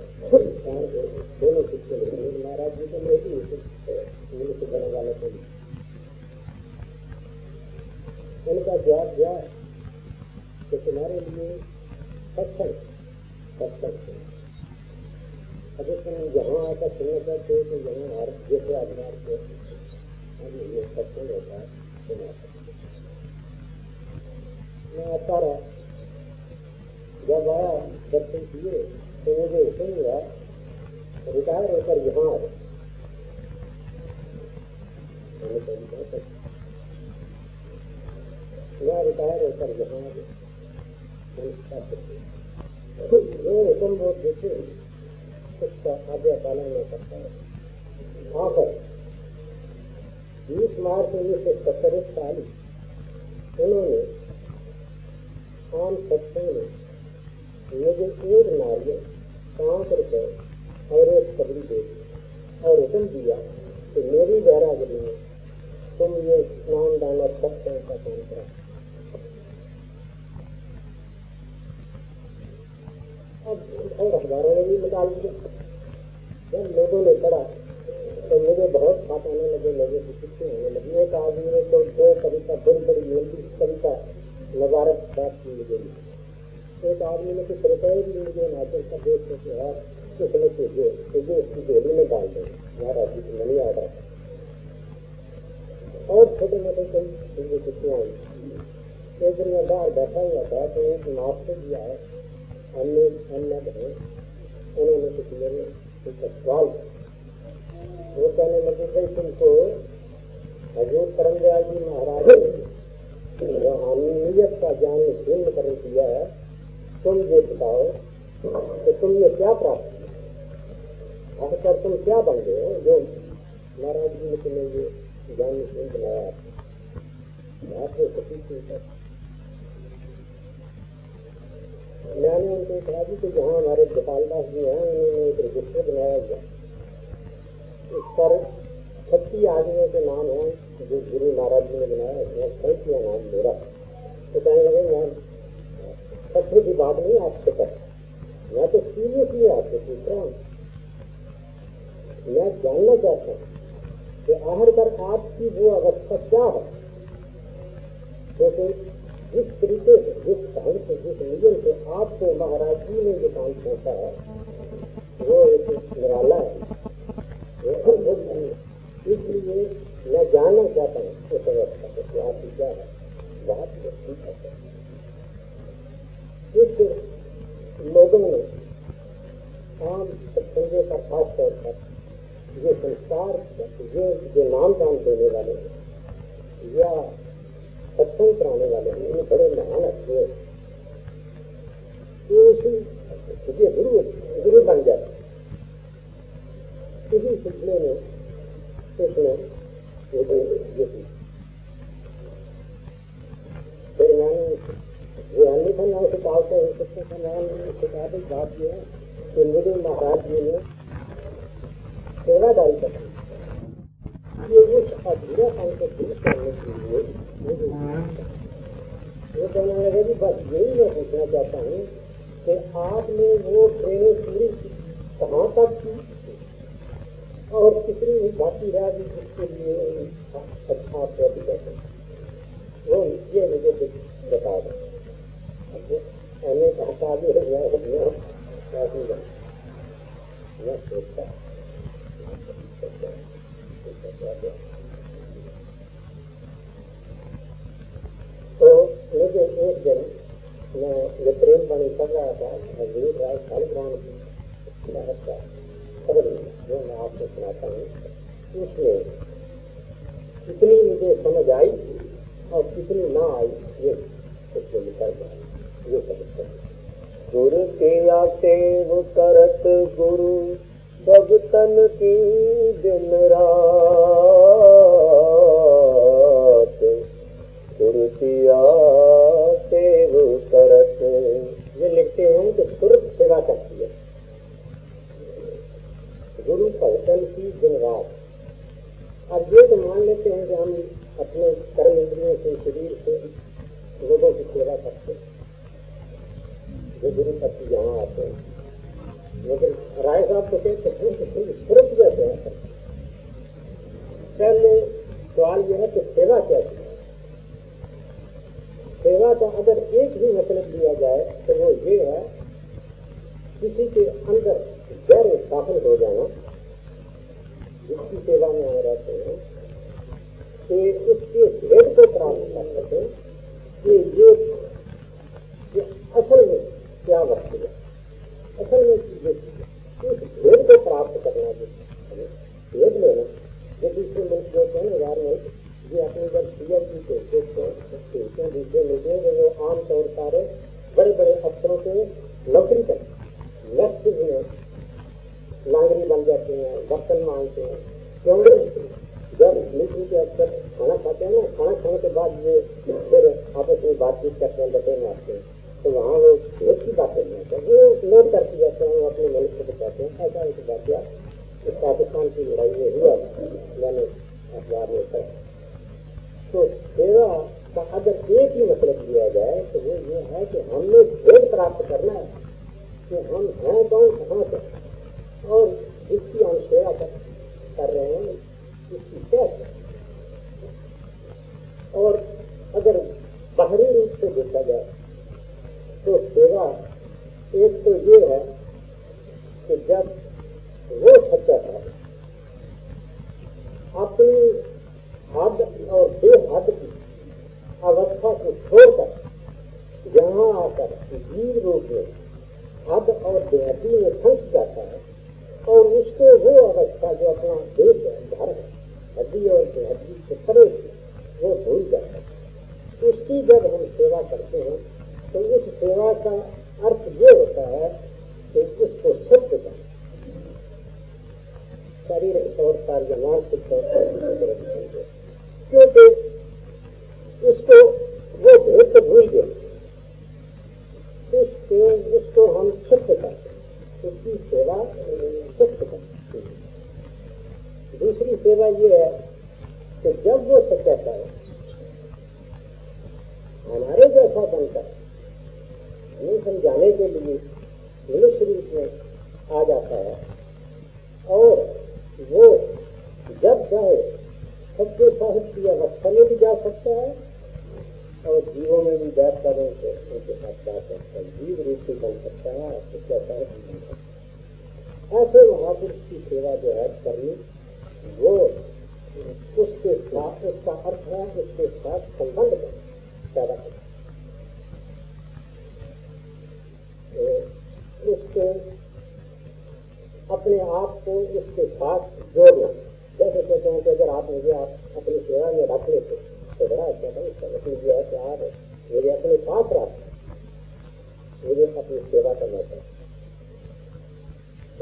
दोनों शिक्षे महाराज जी को नहीं मनुष्य बने वाले को उनका जवाब दिया कि तुम्हारे लिए सत्संग अगर तुम यहाँ आकर सुनना चाहते हो तो यहाँ हर जैसे आधार को सत्संग होता है सुना सकते। मैं आता रहा, जब आया दर्शन किए तो मुझे हुक्म हुआ रिटायर होकर यहाँ आ गए। मैं रिटायर होकर यहाँ आ गया, जो हुक्म वो देते उसका आज्ञा पालन नहीं करता है। आकर 20 मार्च 1970 साल उन्होंने आम सत्संग में मुझे 1 नारियल 5 रुपए और 1 कबरी दे दी और हुक्म दिया कि मेरी बैरागरी में तुम ये स्नान दान और सत्संग का काम करो। और अखबारों में भी निकाल दिया। जब लोगों ने पढ़ा तो मुझे बहुत बात आने लगे, लोगों की शिक्षे होने लगी। एक आदमी ने तो 2 कविता बड़ी बड़ी लंबी कविता मुबारक बात की मुझे, एक आदमी ने कुछ रुपये भी मुझे नाचन का देश के त्योहार उसने तुझे उसकी झोली में डाल दे महाराज जी की मनी आ रहा था। और छोटे मोटे कई चीजें कितनी आई। एक दिन मैं बाहर बैठा हुआ था तो एक मास्टर जी आए, अन्य उन्होंने कुछ मेरे सवाल, वो कहने लगे भाई तुमको हजूर करमदयाल जी महाराज रूहानियत का ज्ञान पूर्ण कर दिया है, तुम ये बताओ कि तुम ये क्या प्राप्त किया, आखिरकार तुम क्या बन गए हो जो महाराज जी ने तुम्हें ये ज्ञान पूर्ण बनाया। आपको सती मैंने उनको कहा कि जहाँ हमारे गोपाल दास जी हैं उन्होंने एक रजिस्टर बनाया गया, इस पर 36 आदमियों के नाम हैं जो गुरु महाराज जी ने बनाया, उसमें 35 नाम मेरा। तो कहने लगे मैं सत्य की बात नहीं आपसे कर, मैं तो सीरियसली आपसे पूछ रहा हूँ, मैं जानना चाहता हूँ कि आखिरकार आपकी वो अवस्था क्या है, जैसे जिस तरीके से जिस ढंग से जिस नियम से आपको महाराज जी ने जो काम सौंपा है वो एक निराला है। इसलिए मैं जानना चाहता हूँ उस अवस्था को कि आपकी क्या है बात ठीक है। इस लोगों ने आम सत्संगों का खास तौर पर ये संस्कार ये जो नाम दान देने वाले हैं या सत्संग कराने वाले हैं, इन्हें बड़े महान अच्छे तो गुरु बन जाते। इसी सिलसिले में उसने फिर मैंने वो अन्य नाम से पालते हैं सत्संग का नाम शिकायत बात यह है कि मुझे महाराज जी ने सेवादारी करनी, ये उस अधूरा काम को दूर करने के लिए वो कहने लगे कि बस यही मैं पूछना चाहता हूँ कि आपने वो ट्रेनिंग पूरी कहाँ तक की और कितनी बाकी रह गई जिसके लिए अच्छा प्रति कर सकते, वो ये मुझे कुछ बता दें। मैंने कहा आगे मैं सोचता तो मुझे एक दिन मैं ये प्रेम पानी कर रहा था हजूर राय सालिग्राम का खबर जो मैं आपको सुनाता हूँ, उसमें कितनी मुझे समझ आई और कितनी ना आई ये कुछ निकल जाए, ये समझते हैं। गुरु के सेव करत गुरु भगतन की दिन रात, गुरु किया सेव करत, ये लिखते हैं कि तुरंत सेवा करती है गुरु भगतन की दिन रात। अब ये तो मान लेते हैं कि हम अपने कर्म इंद्रियों से, शरीर से लोगों की सेवा करते हैं, जो गुरु पति यहाँ आते हैं, लेकिन राय साहब को कहते हैं तुरंत जाते हैं। पहले सवाल यह है कि सेवा क्या है? सेवा का अगर एक ही मतलब दिया जाए तो वो ये है, किसी के अंदर गहरे दाखिल हो जाना, जिसकी सेवा में हम रहते हैं, कि उसके भेद को प्राप्त कर सकें कि ये असल में क्या वस्तु है, असल में चीजें इस भेद को प्राप्त करना, जो भेद लेना, जो दूसरे मुल्क जो है ना यार में ये अपने जब PhD के दूसरे मुल्क में वो आमतौर पर बड़े बड़े अफसरों के नौकरी करते, मैसेज में लांगरी बन जाते हैं, बर्तन मांगते हैं, क्योंकि जब मिलिट्री के अफसर खाना खाते हैं ना, खाना खाने के बाद ये फिर आपस में बातचीत करते हैं, बटे मारते हैं, तो वहाँ वो भेद की बातें नहीं होते, वो नोट करते जाते हैं, वो अपने मुल्क को बताते हैं। ऐसा एक वाक्या पाकिस्तान की लड़ाई में हुआ, मैंने अखबार में पढ़ा। तो सेवा का अगर एक ही मतलब दिया जाए तो वो ये है कि हमने भेद प्राप्त करना है कि हम हैं कौन, कहाँ से, और जिसकी हम सेवा कर रहे हैं इसकी क्या है। और अगर बाहरी रूप से देखा जाए तो सेवा एक तो ये है कि जब वो सच्चा है अपनी हद और बेहद की अवस्था को छोड़कर यहाँ आकर जीव रूप में हद और बेहदी में फंस जाता है, और उसको वो अवस्था जो अपना देश घर है, हड्डी और बेहदी के तरह वो भूल जाता है। उसकी जब हम सेवा करते हैं तो उस सेवा का अर्थ ये होता है कि उसको सत्य का शारीरिक तौर पर या मानसिक तौर पर, क्योंकि उसको वो भेद तो भूल गए, उसको हम सत्य करते, उसकी सेवा सत्य करते। दूसरी सेवा ये है कि जब वो सत्य है हमारे जैसा बनकर हमें समझाने के लिए मनुष्य रूप में आ जाता है, और वो जब चाहे सत्य साहित्य की अवस्था में भी जा सकता है और जीवों में भी बैठ कर उनके साथ जा सकता है, जीव रूप से बन सकता है, सत्य साहित्य बन सकता है। ऐसे महापुरुष की सेवा जो है करनी, वो उसके साथ, उसका अर्थ है उसके साथ संबंध पैदा करना, उसके अपने आप को उसके साथ जोड़ना। जैसे कहते हैं कि अगर आप मुझे आप अपनी सेवा में रख लेते तो बड़ा अच्छा था, इसका मतलब यह है कि आप मुझे अपने साथ रख, मुझे अपनी सेवा करना चाहिए।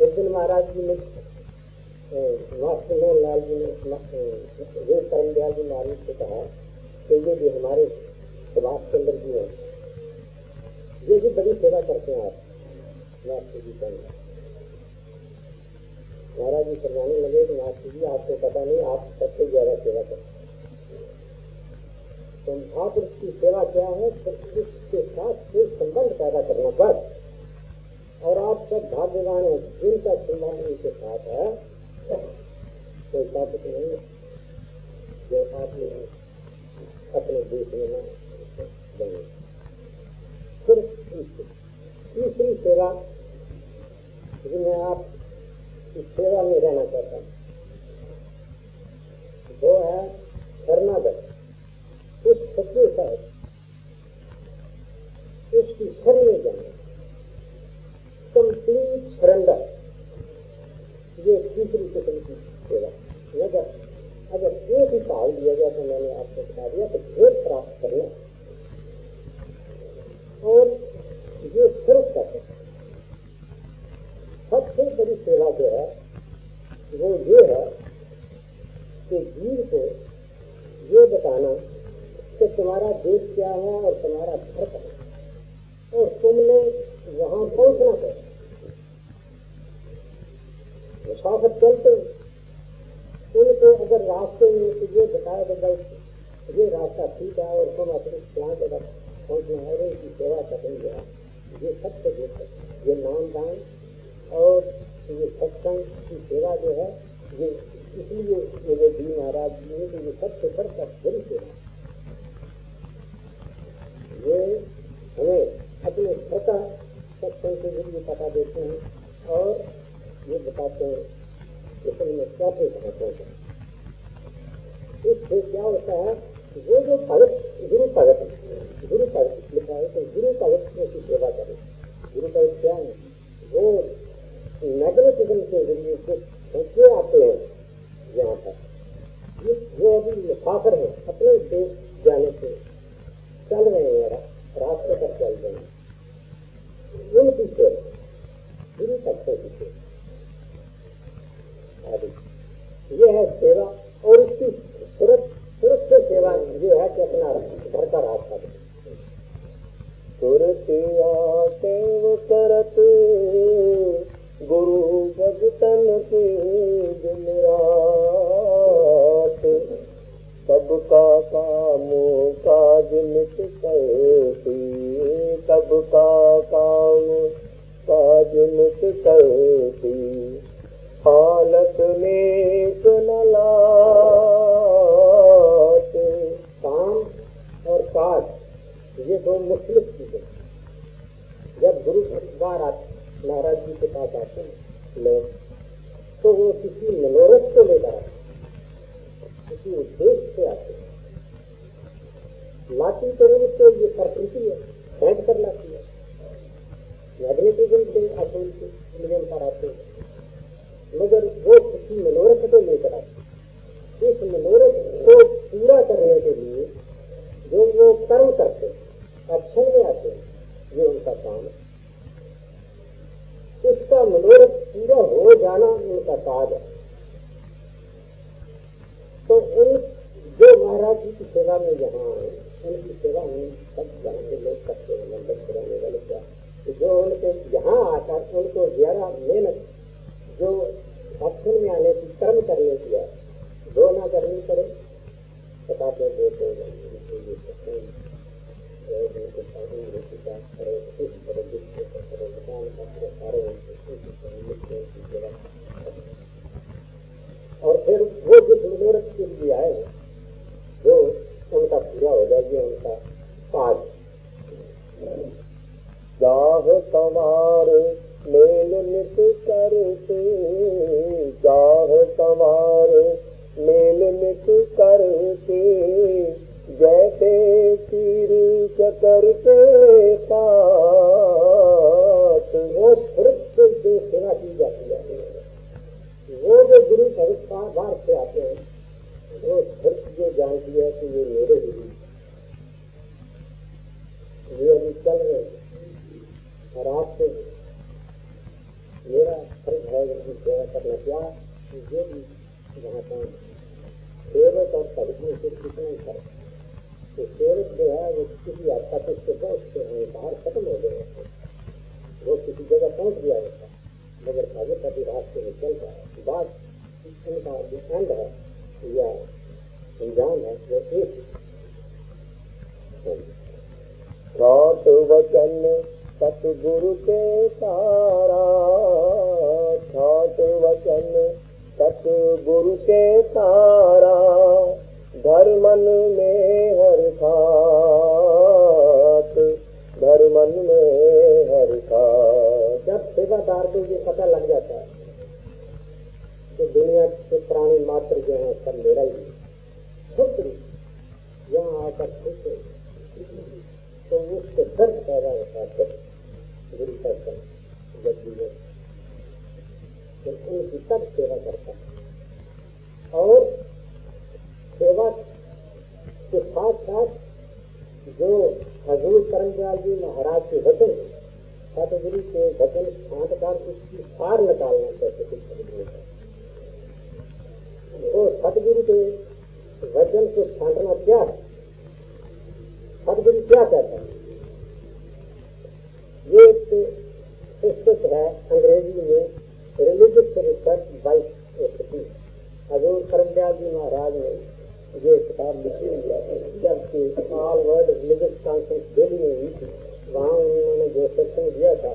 एक दिन महाराज जी ने मास्टर लाल जी ने वीर करमदयाल जी महाराज से कहा कि ये जो हमारे सुभाष चंद्र जी हैं, ये भी बड़ी सेवा करते हैं आप। मास्टर जी कहना, महाराज जी समझाने लगे कि मास्टर जी आपको पता नहीं, आप सबसे ज्यादा सेवा करते हैं। तो महापुरुष की सेवा क्या है? उसके साथ कोई संबंध पैदा करना बस, और आप सब भाग्यवान हैं जिनका संबंध उनके साथ है। कोई ताकत नहीं है जो आपने अपने देश में न बने। फिर तीसरी सेवा जिन्हें आप इस सेवा में रहना चाहता हूँ, वो है शरणागत, उस सत्य साहब उसकी शरण में जाना, कंप्लीट सरेंडर। ये तीसरी किस्म की सेवा। नगर अगर एक ही काल दिया गया तो मैंने आपको बता दिया तो भेद प्राप्त करना और ये सिर्फ करते सबसे बड़ी सेवा जो है वो ये है कि जीव को ये बताना कि तुम्हारा देश क्या है और तुम्हारा घर क्या है और तुमने वहां पहुंचना चाहिए। मुसाफिर चलते उनको अगर रास्ते में ये बताया तो भाई ये रास्ता ठीक है और तुम अपनी यहाँ जगह पहुंचना है इसकी सेवा करेंगे, ये सबसे बेहतर ये नाम दान और ये सत्संग की सेवा जो है ये इसलिए ये जी महाराज जी ने तो ये सबसे बड़ी सेवा ये हमें अपने स्वतः सत्संग के जरिए पता देते हैं और ये बताते हैं कि में कैसे पहुंचते हैं। इससे क्या होता है वो जो भगत गुरु भगत लिखा है तो गुरु भगत की सेवा करें। गुरु भगत क्या है वो मैग्नेटिज्म के जरिए कुछ पहुंचे आते हैं यहाँ पर जो अभी मुसाफिर है अपने देश जाने से चल रहे हैं रास्ते पर चल रहे हैं उनकी सेवा गुरु भक्तों की सेवा ये है सेवा और इसकी सुरक्षा सेवा ये है कि अपना घर का रास्ता सुरते आते वो करत गुरु भगतन के दिन रात सबका कामो काज नित करती सबका काम काज नित करती हालत नेक न लात। काम और काज ये दो मुख्तलिफ चीजें। जब गुरु महाराज जी के पास आते हैं लोग तो वो किसी मनोरथ को लेकर आते किसी उद्देश्य से आते हैं। लाती तो तो ये प्रकृति है फेंक कर लाती है मैग्नेटिज्म से आते नियम पर आते हैं मगर वो किसी मनोरथ को लेकर आते इस मनोरथ को पूरा करने के लिए जो वो कर्म करते एक्शन में आते हैं ये उनका काम है। उसका मनोरथ पूरा हो जाना उनका काज है। तो उन जो महाराज जी की सेवा में यहाँ है उनकी सेवा हम सब जहाँ के लोग करते हैं मंदिर रहने वाले क्या जो उनके यहाँ आकर उनको ज्यादा मेहनत जो एक्शन में आने की कर्म करने की है दो ना करनी पड़े बताते देते और फिर वो जिस मनोरथ के लिए आए जो उनका पूरा हो जाए उनका काज चाह कमार मेल नित करते चाह कमार मेल नित करते जैसे तीर चकर के साथ वो सुरत से जो सेवा की जाती है वो जो गुरु भगत बार से आते हैं वो सुरत जो जानती है कि ये मेरे गुरु ये अभी चल रहे और आपसे मेरा फर्ज है उनकी सेवा करना क्या ये भी वहाँ पर सेवक और भगत से कितना ही फर्क तो सेवक जो है वो किसी आपका उसके बहुत बाहर खत्म हो गए वो किसी जगह पहुँच गया होता मगर भगत अभी रास्ते में चल रहा है बात उनका जो एंड है या अंजाम है वो एक रात वचन सतगुरु के तारा ठाट वचन सतगुरु के तारा धर्मन में हर खात धर्मन में हर खात। जब सेवादार को ये पता लग जाता है कि दुनिया के प्राणी मात्र जो है सब मेरा ही खुद यहाँ आकर खुद तो उसके दर्द पैदा होता है गुरु दर्शन जब उनकी तब सेवा करता है और के साथ साथ जो हजूर करमदयाल जी महाराज के वचन, सतगुरु के वचन छांटकर उसकी सार निकालना कैसे सतगुरु का, तो सतगुरु के वचन को छांटना क्या है, सतगुरु क्या कहता है, ये पुस्तक है अंग्रेजी में रिलीजियस रिसर्च बाय हजूर करमदयाल जी महाराज ने ये किताब लिखी हुई है। जबकि all world religious conference Delhi में हुई थी, वहाँ उन्होंने जो सत्संग दिया था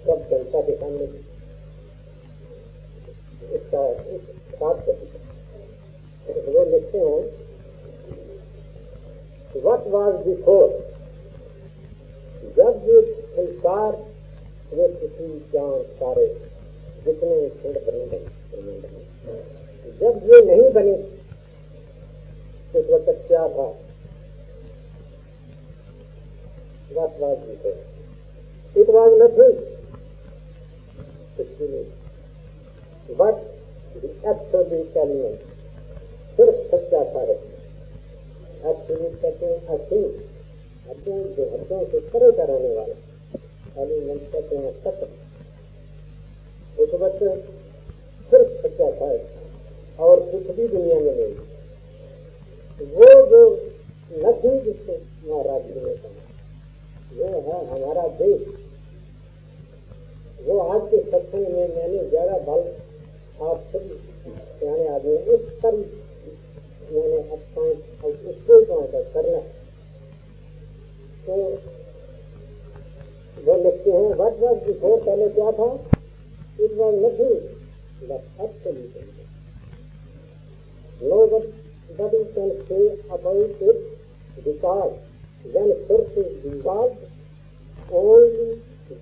सब जनता के सामने इसका साथ वो लिखते हैं, व्हाट वाज बिफोर, जब ये संसार ये पृथ्वी चांद सारे जितने खंड बने, जब ये नहीं बने उस वक्त क्या था, what was before, it was nothing, कुछ नहीं, बट द एब्सोल्यूट एलिमेंट, सिर्फ सच्चा था। एब्सोल्यूट कहते हैं असीम, हद्दों से परे का रहने वाला, एलिमेंट कहते हैं सत्य। उस वक्त सिर्फ सच्चा था और कुछ भी दुनिया में नहीं। वो जो नथिंग जिसको महाराज जी ने कहा, वो है हमारा देश। वो आज के सत्संग में मैंने ज्यादा बल आप सभी सियाने आदमी उस पर मैंने अब पॉइंट और उसको पॉइंट करना। तो वो लिखते हैं व्हाट वाज बिफोर, पहले क्या था, it was nothing but absolute, nobody can say about it because when first is dissolved only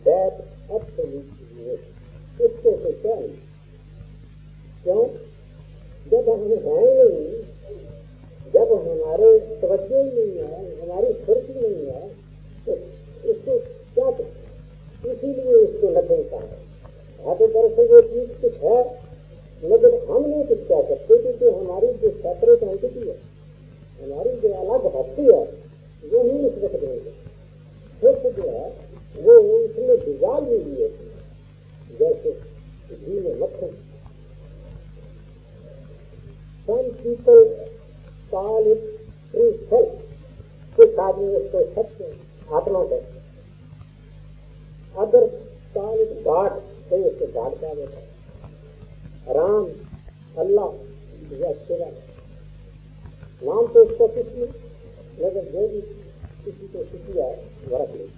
that absolute is, उसको तो क्या है, क्यों, जब हम हैं नहीं, जब हमारे तवज्जो नहीं है, हमारी फुर्ती नहीं है, तो इसको क्या करें, इसीलिए इसको नथिंग कहा है। आगे दरअसल वो चीज कुछ है मगर हम नहीं कुछ कह सकते, क्योंकि हमारी जो सेपरेट एंटिटी है, हमारी जो अलग हस्ती है, वो नहीं उस वक्त देंगे, सिर्फ जो है वो उसमें डिजाल हुई है, जैसे घी में मक्खन। Some people call it true self, कुछ आदमी उसको सत्य आत्मा कहते हैं, अदर call it God, कोई उसको God कहा जाता है, राम, अल्लाह या शिवा, नाम तो उसका कुछ नहीं, मगर जो भी किसी को किसी है वरत नहीं।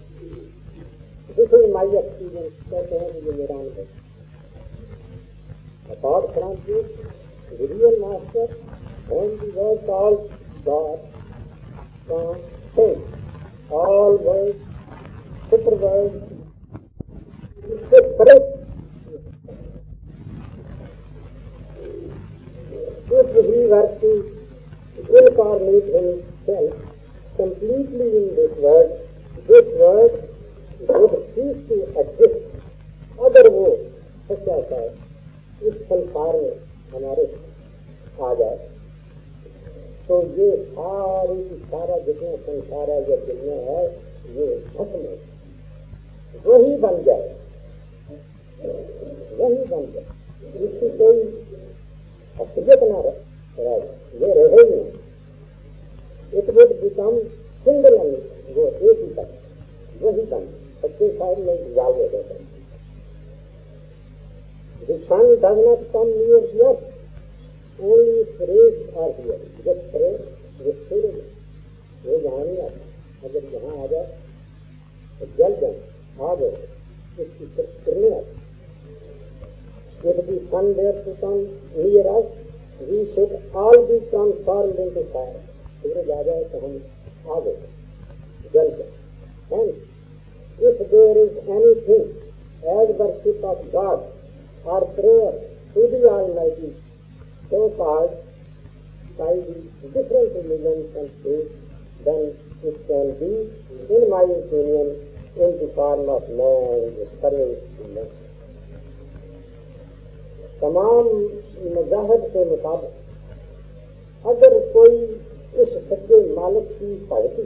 दिस इज माई एक्सपीरियंस, कहते हैं कि ये मेरा अनुभव। Apart from this the real master whom the world calls God can take all words, super words, separate. If he were to incarnate himself completely in this world would cease to exist. अगर वो सच्चा है इस संसार में हमारे आ जाए तो ये सारा जितना संसार है या दुनिया है ये खत्म है, वही बन जाए, वही बन जाए, इसकी कोई असलियत ना रहे, ये रहे ही नहीं। इट वुड बिकम सिंगल, वो एक ही तक वही बन सच्चे साइड में डिजॉल्व हो जाता है। The sun does not come near the earth, only its rays are here. Just pray, just सूरज वो यहाँ नहीं आता, अगर यहाँ आ जाए तो जल जाए, आ गए, इसकी किरणें आती। If the sun were to come near us, we should all be transformed into fire. सूरज आ जाए तो हम आ गए, जल जाए। And if there is anything as worship of God or prayer to the Almighty, so called by the different religions and faiths, then it can be, in my opinion, in the form of man's courage. तमाम मज़ाहिब के मुताबिक अगर कोई उस सच्चे मालिक की भक्ति,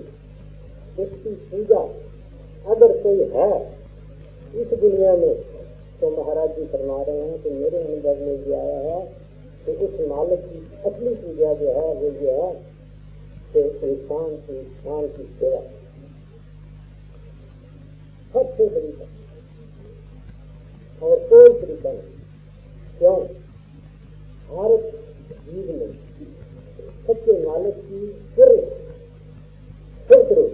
उसकी पूजा अगर कोई है इस दुनिया में, तो महाराज जी फरमा रहे हैं कि मेरे अनुभव में ये आया है कि उस मालिक की असली पूजा जो है वो ये है कि इंसान की सेवा सबसे बड़ी बात, और कोई तरीका नहीं। क्यों? भारत जीव में सच्चे मालिक की पूर्ण रूप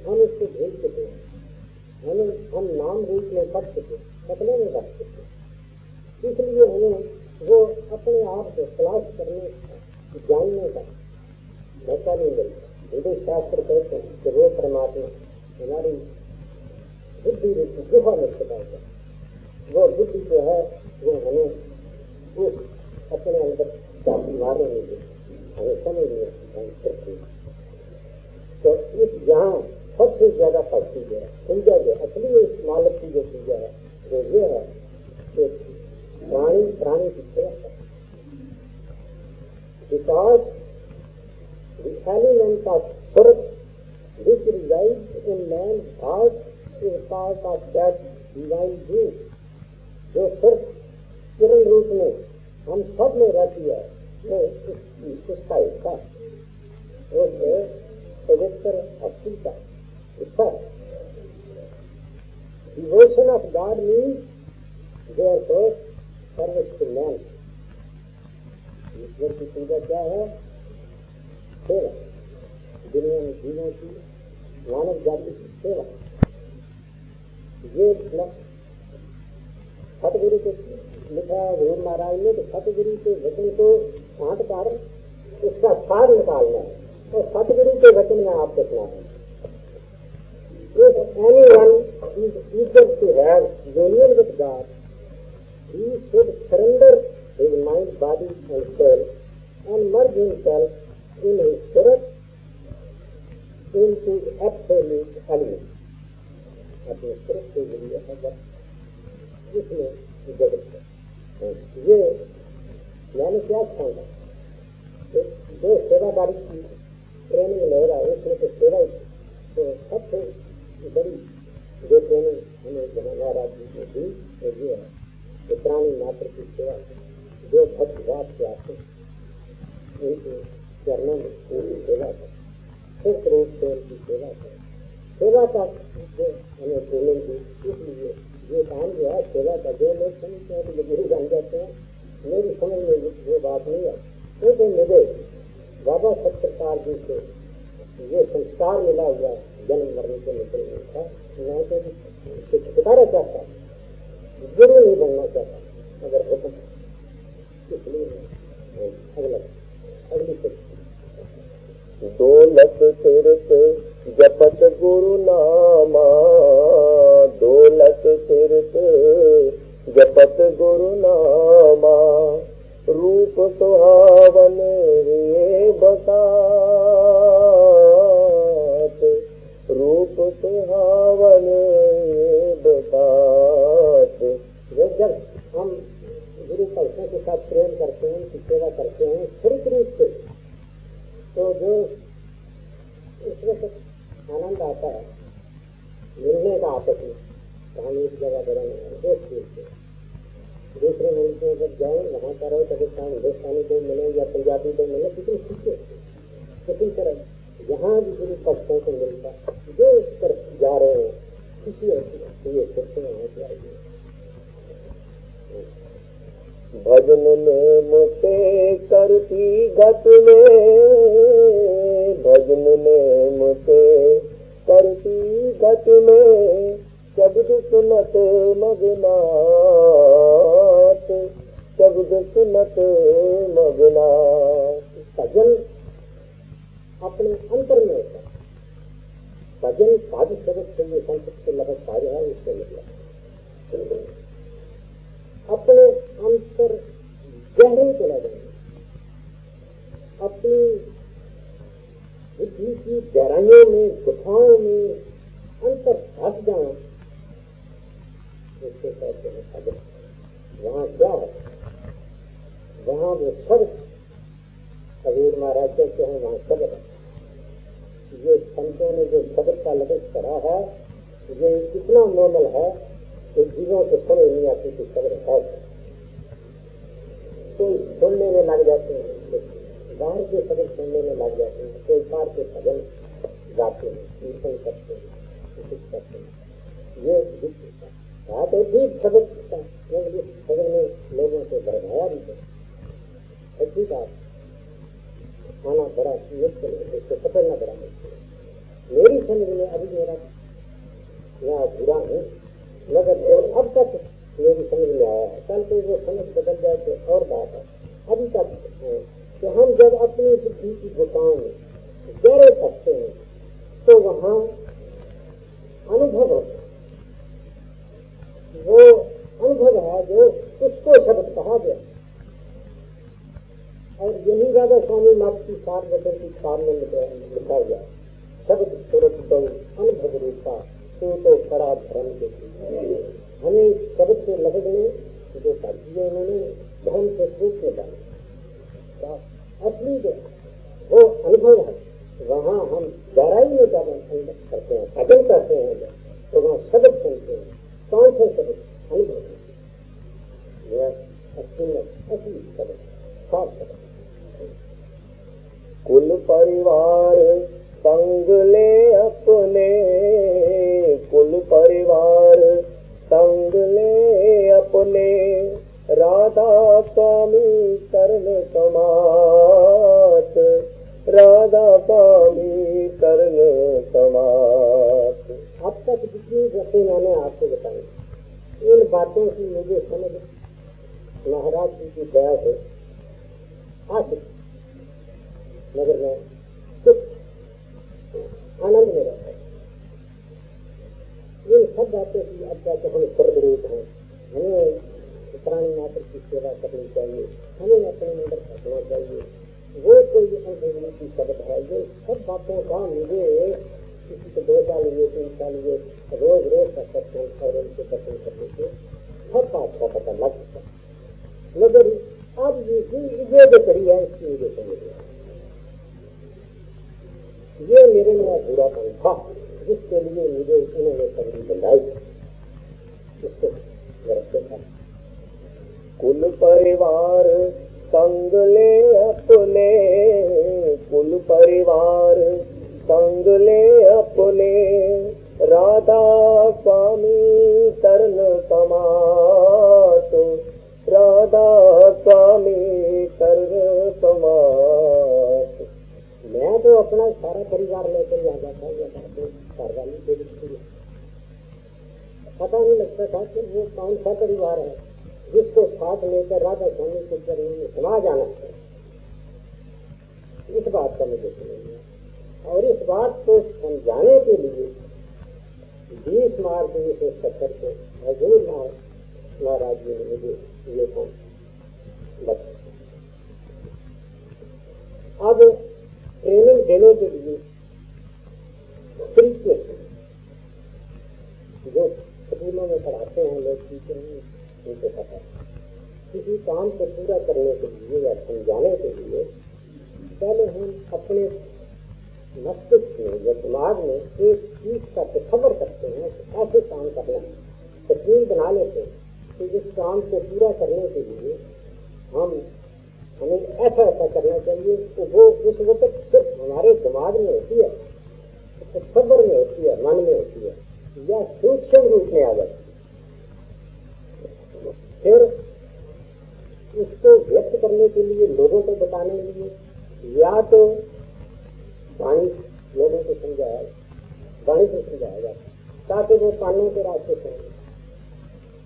हम इसको भेज सकते हैं, हम नाम रूप में पढ़ सके, पतले में रख सकते, इसलिए हमें वो अपने आप को तलाश करने जानने का मौका नहीं मिलता। हिंदू शास्त्र कहते हैं कि वो परमात्मा हमारी बुद्धि रूप गुफा में छिपा है, वो बुद्धि जो है वो हमें उस अपने अंदर चाबी मारने नहीं देती, हमें समझ नहीं करती। तो इस यहाँ सबसे ज्यादा भक्ति जो है, पूजा जो असली इस मालिक की जो पूजा है वो ये है कि प्राणी की सेवा है। Because the element of spirit which resides in man's heart is part of that divine being, जो सिर्फ किरण रूप में हम सब में रहती है, वो उसका हिस्सा, उस पवित्र हस्ती का हिस्सा। Devotion of God means therefore service to man. ईश्वर की पूजा क्या है? सेवा, दुनिया में जीवों की, मानव जाति की सेवा। ये सतगुरु को लिखा है गुरु महाराज ने, तो सतगुरु के वचन को छांट कर उसका सार निकालना है और सतगुरु के वचन में आपको सुनाना है। If anyone is eager to have union with God, he should surrender his mind, body and soul and merge himself in his spirit into absolute element. अपने स्पिरिट के जरिए अगर इसमें जगत है, ये मैंने क्या समझा, जो सेवादारी की ट्रेनिंग ले रहा है उसमें तो सेवा ही, तो सबसे बड़ी जो ट्रेनिंग हमें महाराज जी ने दी वो ये है कि प्राणी मात्र की सेवा, जो भक्त भाव से आते उनके चरणों में उनकी सेवा कर, सिर्फ रूप से उनकी सेवा कर, सेवा का जो हमें ट्रेनिंग दी। इसलिए ये काम जो है सेवा का, जो लोग समझते हैं कि गुरु बन जाते हैं, मेरी समझ में वो बात नहीं है, क्योंकि मुझे बाबा सत्प्रसाद जी से ये संस्कार मिला हुआ जन्म मरण के निकलने का। मैं तो शिक्षिता चाहता, गुरु नहीं बनना चाहता, अगर हुक्म, इसलिए अगली दौलत तीर्थ जपत गुरु नामा, दौलत तीर्थ जपत गुरु नामा, रूप सुहावन रे बतात, रूप सुहावन रे बतात। जब हम गुरु भक्तों के साथ प्रेम करते हैं, उनकी सेवा करते हैं स्थिर रूप से, तो जो उस वक्त आनंद आता है मिलने का आपस में, हम इस जगह बढ़ेंगे दोस्त रूप से, दूसरे मुल्क में जब जाए वहाँ का रहो कभी हिंदुस्तानी को मिले या पंजाबी को मिले, कितनी खुशी होती है। इसी तरह यहाँ भी गुरु भक्तों को मिलता, जो उस पर जा रहे हैं खुशी होती है, ये सोचते हैं। भजन में मुझे करती गत में, भजन में मुझे करती गत में, शब्द सुनत मगनात, शब्द सुनत मगनात। भजन अपने अंतर में होता है, भजन साधु शब्द से ये संस्कृत के लगभग कार्य है, इससे निकला अपने अंतर गहरे चला जाए, अपनी बुद्धि की गहराइयों में, गुफाओं में अंतर घट जाए, उसके कहते हैं भजन। वहाँ क्या है? वहाँ वो शब्द पड़ा है, ये इतना नॉर्मल है कि जीवों को समझ नहीं आती कि शब्द है। कोई सुनने में लग जाते हैं, बाहर के शब्द सुनने में लग जाते हैं, कोई बाहर के भजन गाते हैं, कीर्तन करते हैं, करते हैं। ये बात तो ठीक शब्द शब्द में लोगों को बढ़ाया भी है, अच्छी बात आना बड़ा मुश्किल है, इसको पकड़ना बड़ा मुश्किल है। मेरी समझ में अभी मेरा मैं अधूरा हूँ, मगर अब तक मेरी समझ में आया है। कल को वो समझ बदल जाए तो और बात है। अभी तक कि हम जब अपनी बुद्धि की गुफाओं में गहरे फंसते हैं तो वहाँ अनुभव होता है। वो अनुभव है जो उसको शब्द कहा गया, और यही राधा स्वामी मठ की 7 वचन की 4 में लिखा गया, शब्द सूरत दो अनुभव रूपा तो कड़ा धर्म के पीछे। हमें इस शब्द के लफ्ज में जो कर दिए उन्होंने धर्म के रूप में डाले, असली जो वो अनुभव है वहाँ हम गहराई में जब अंदर करते हैं, भजन करते हैं तो वहाँ शब्द सुनते हैं। कौन से शब्द? अनुभव, असली शब्द, खास शब्द। कुल परिवार संग ले अपने, कुल परिवार संग ले अपने, राधा स्वामी कर्ण समात, राधा स्वामी कर्ण समात। अब तक जितनी बातें मैंने आपको बताई, इन बातों की मुझे समझ महाराज जी की दया से आ चुकी, मगर मैं कुछ आनंद में रहता है। इन सब बातों की अब जाके हम सर्वरूप हैं, हमें प्राणी मात्र की सेवा करनी चाहिए, हमें अपने अंदर रखना चाहिए। वो कोई अंग्रेजी की शब्द है, ये सब बातों का मुझे किसी को 2 साल हुए 3 साल हुए रोज रोज का सत्संग और उनके दर्शन करने से हर बात का पता लग सकता है, मगर अब ये जो करी है इसकी मुझे समझ में ये मेरे में अधूरापन था, जिसके लिए मुझे उन्होंने पगड़ी बंधाई, इसको रखते था। कुल परिवार संग ले अपने, कुल परिवार संग ले अपने, राधा स्वामी कर्ण समात, राधा स्वामी कर्ण समात। मैं तो अपना सारा परिवार लेकर आ जाता या घर वाली को पता नहीं लगता था कि वो कौन सा परिवार है जिसको साथ लेकर राधा स्वामी के चरणों में समा जाना है। इस बात का मुझे समझ लिया, और इस बात को समझाने के लिए 20 मार्च 1970 को हजूर महाराज जी ने मुझे ये काम बताया। अब ट्रेनिंग देने के लिए जो स्कूलों में पढ़ाते हैं लोग, टीचर उनको पता है, किसी काम को पूरा करने के लिए या समझाने के लिए पहले हम अपने मस्तिष्क में या दिमाग में एक चीज का तस्वर करते हैं कि ऐसे काम करना है, तस्वीर बना लेते हैं कि इस काम को पूरा करने के लिए हमें ऐसा ऐसा करना चाहिए। तो वो उस वक्त सिर्फ हमारे दिमाग में होती है, तस्वर में होती है, मन में होती है, या सूक्ष्म रूप में आ जाती है। फिर उसको व्यक्त करने के लिए, लोगों को बताने के लिए या तो वाणी लोगों को समझाया, वाणी से समझाया जाता है ताकि वो कानों के रास्ते समझे,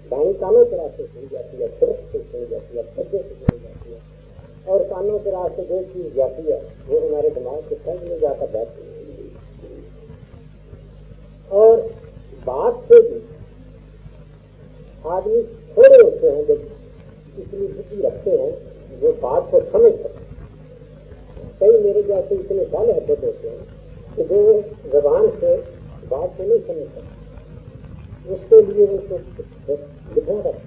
वाणी कानों के रास्ते सुनी जाती है, सुरत से सुनी जाती है, शब्दों से सुनी जाती है, और कानों के रास्ते जो चीज जाती है वो हमारे दिमाग के समझ में जाकर जाती है। और बात से भी आदमी थोड़े होते हैं, जब इतनी बुद्धि रखते हैं वो बात को समझ सकते। कई मेरे जैसे इतने साल हदत होते हैं कि जो जबान से बात को नहीं समझ सकते, उसके लिए उनको लिखना पड़ता है।